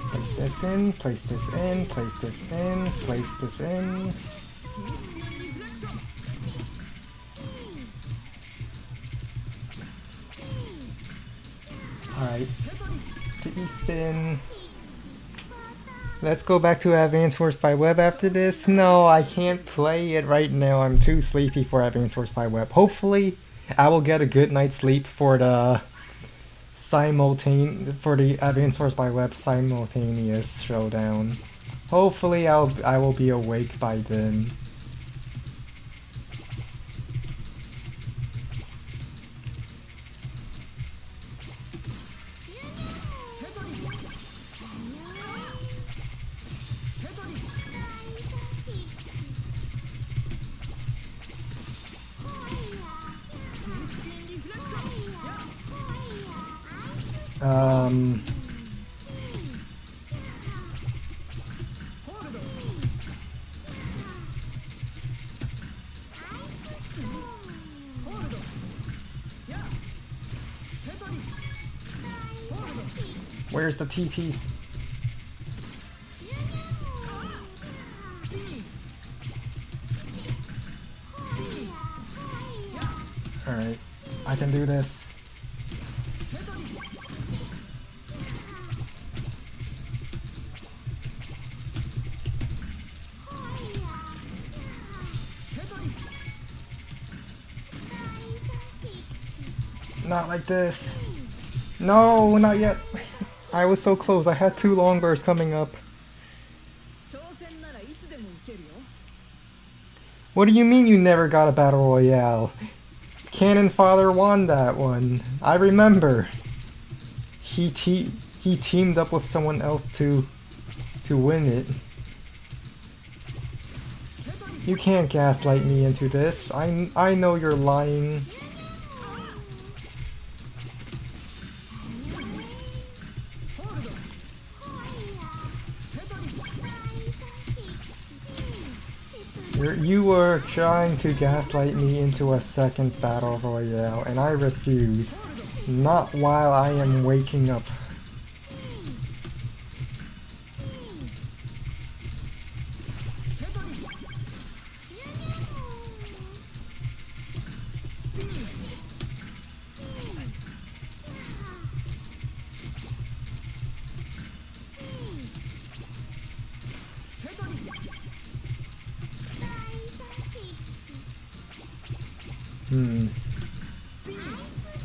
Place this in, place this in, place this in, place this in. Alright. Spin. Let's go back to Advanced Force by Web after this. No, I can't play it right now. I'm too sleepy for Advanced Force by Web. Hopefully, I will get a good night's sleep for the Advanced Force by Web simultaneous showdown. Hopefully, I will be awake by then. Where's the T-piece? Alright, I can do this. Not like this. No, not yet. I was so close. I had 2 long bursts coming up. What do you mean you never got a battle royale? Cannon Father won that one. I remember. He teamed up with someone else to win it. You can't gaslight me into this. I know you're lying. You were trying to gaslight me into a second battle royale, and I refuse. Not while I am waking up.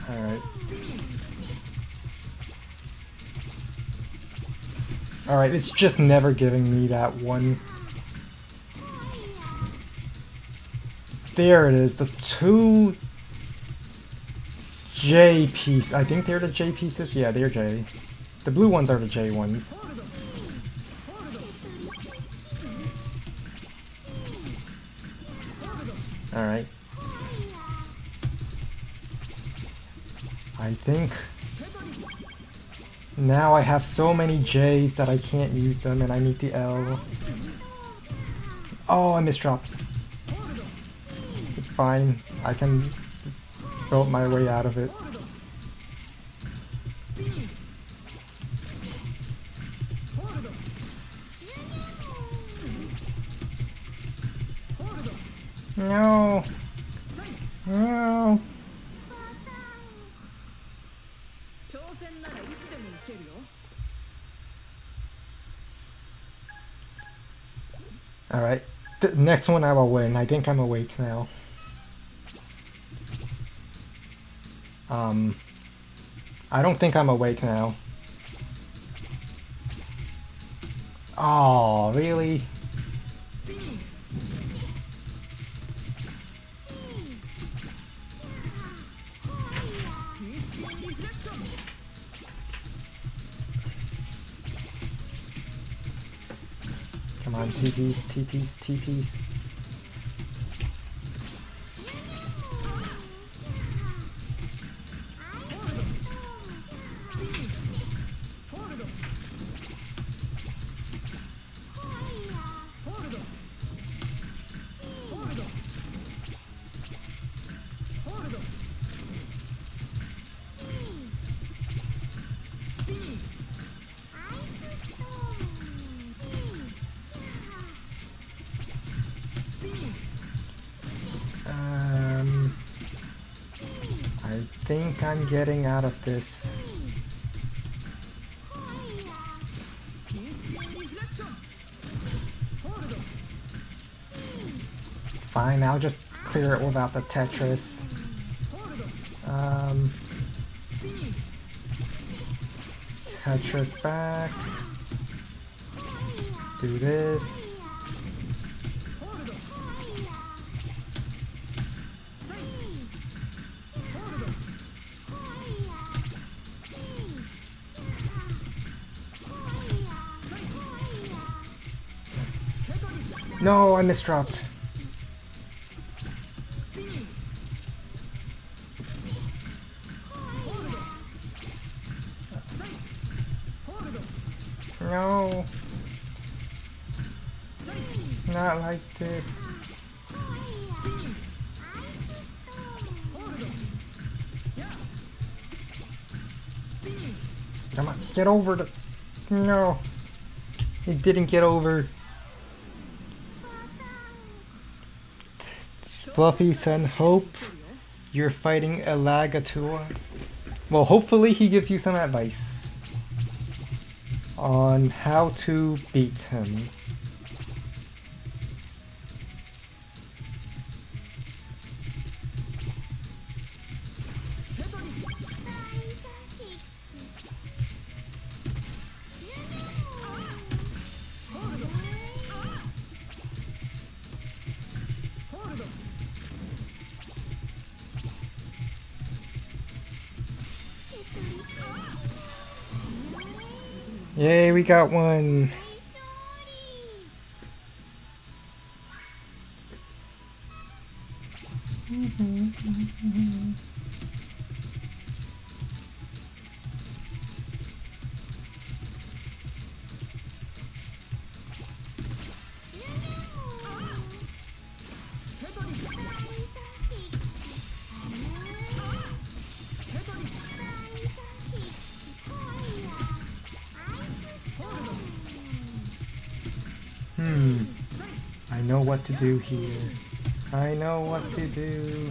Alright. Alright, it's just never giving me that one. There it is, the 2 J pieces. I think they're the J pieces? Yeah, they're J. The blue ones are the J ones. Alright. I think now I have so many J's that I can't use them and I need the L. Oh, I misdropped. It's fine. I can build my way out of it. No. No. Alright, the next one I will win. I think I'm awake now. I don't think I'm awake now. Oh, really? Come on, T-piece, T-piece, T-piece. I think I'm getting out of this. Fine, I'll just clear it without the Tetris. Tetris back. Do this. No, I misdropped. No. Not like this. Come on, get over the... No. It didn't get over. Fluffy send hope. You're fighting a Lagatua. Well, hopefully he gives you some advice on how to beat him. Yay, we got one! I know what to do here. I know what to do.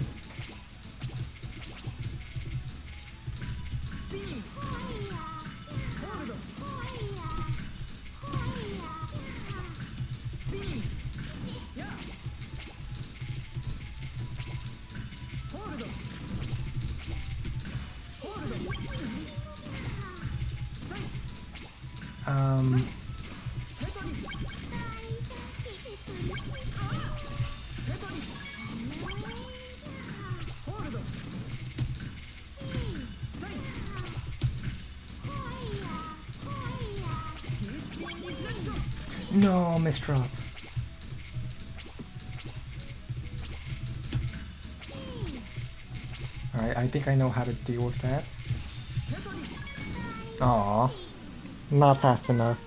No, misdrop. Alright, I think I know how to deal with that. Aww. Not fast enough.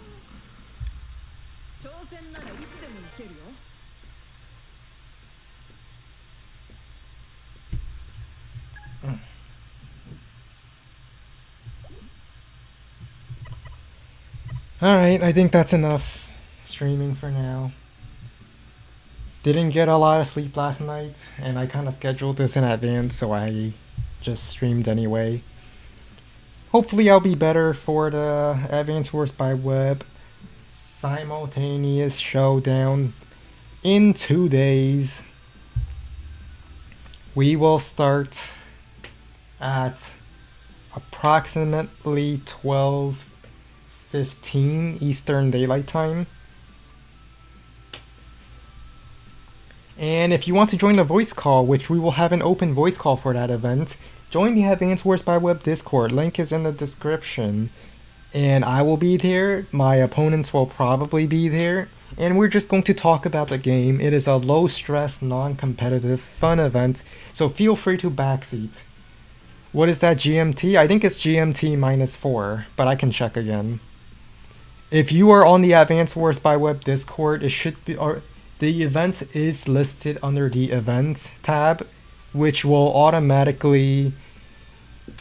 Alright, I think that's enough streaming for now. Didn't get a lot of sleep last night, and I kind of scheduled this in advance, so I just streamed anyway. Hopefully I'll be better for the Advanced Wars by Web simultaneous showdown in 2 days. We will start at approximately 12:15 Eastern Daylight Time. And if you want to join the voice call, which we will have an open voice call for that event, join the Advanced Wars by Web Discord. Link is in the description. And I will be there. My opponents will probably be there. And we're just going to talk about the game. It is a low-stress, non-competitive, fun event. So feel free to backseat. What is that GMT? I think it's GMT -4, but I can check again. If you are on the Advanced Wars by Web Discord, it should be... The event is listed under the Events tab, which will automatically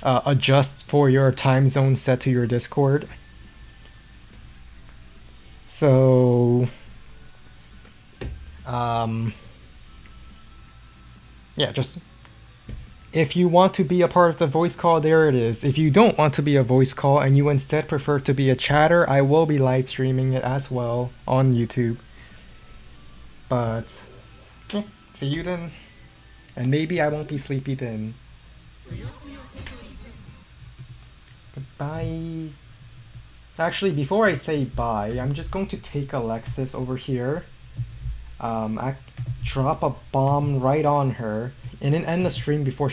adjust for your time zone set to your Discord. So, yeah, just if you want to be a part of the voice call, there it is. If you don't want to be a voice call and you instead prefer to be a chatter, I will be live streaming it as well on YouTube. But yeah, See you then. And maybe I won't be sleepy then. Goodbye. Actually, before I say bye, I'm just going to take Alexis over here. Drop a bomb right on her, and then end the stream before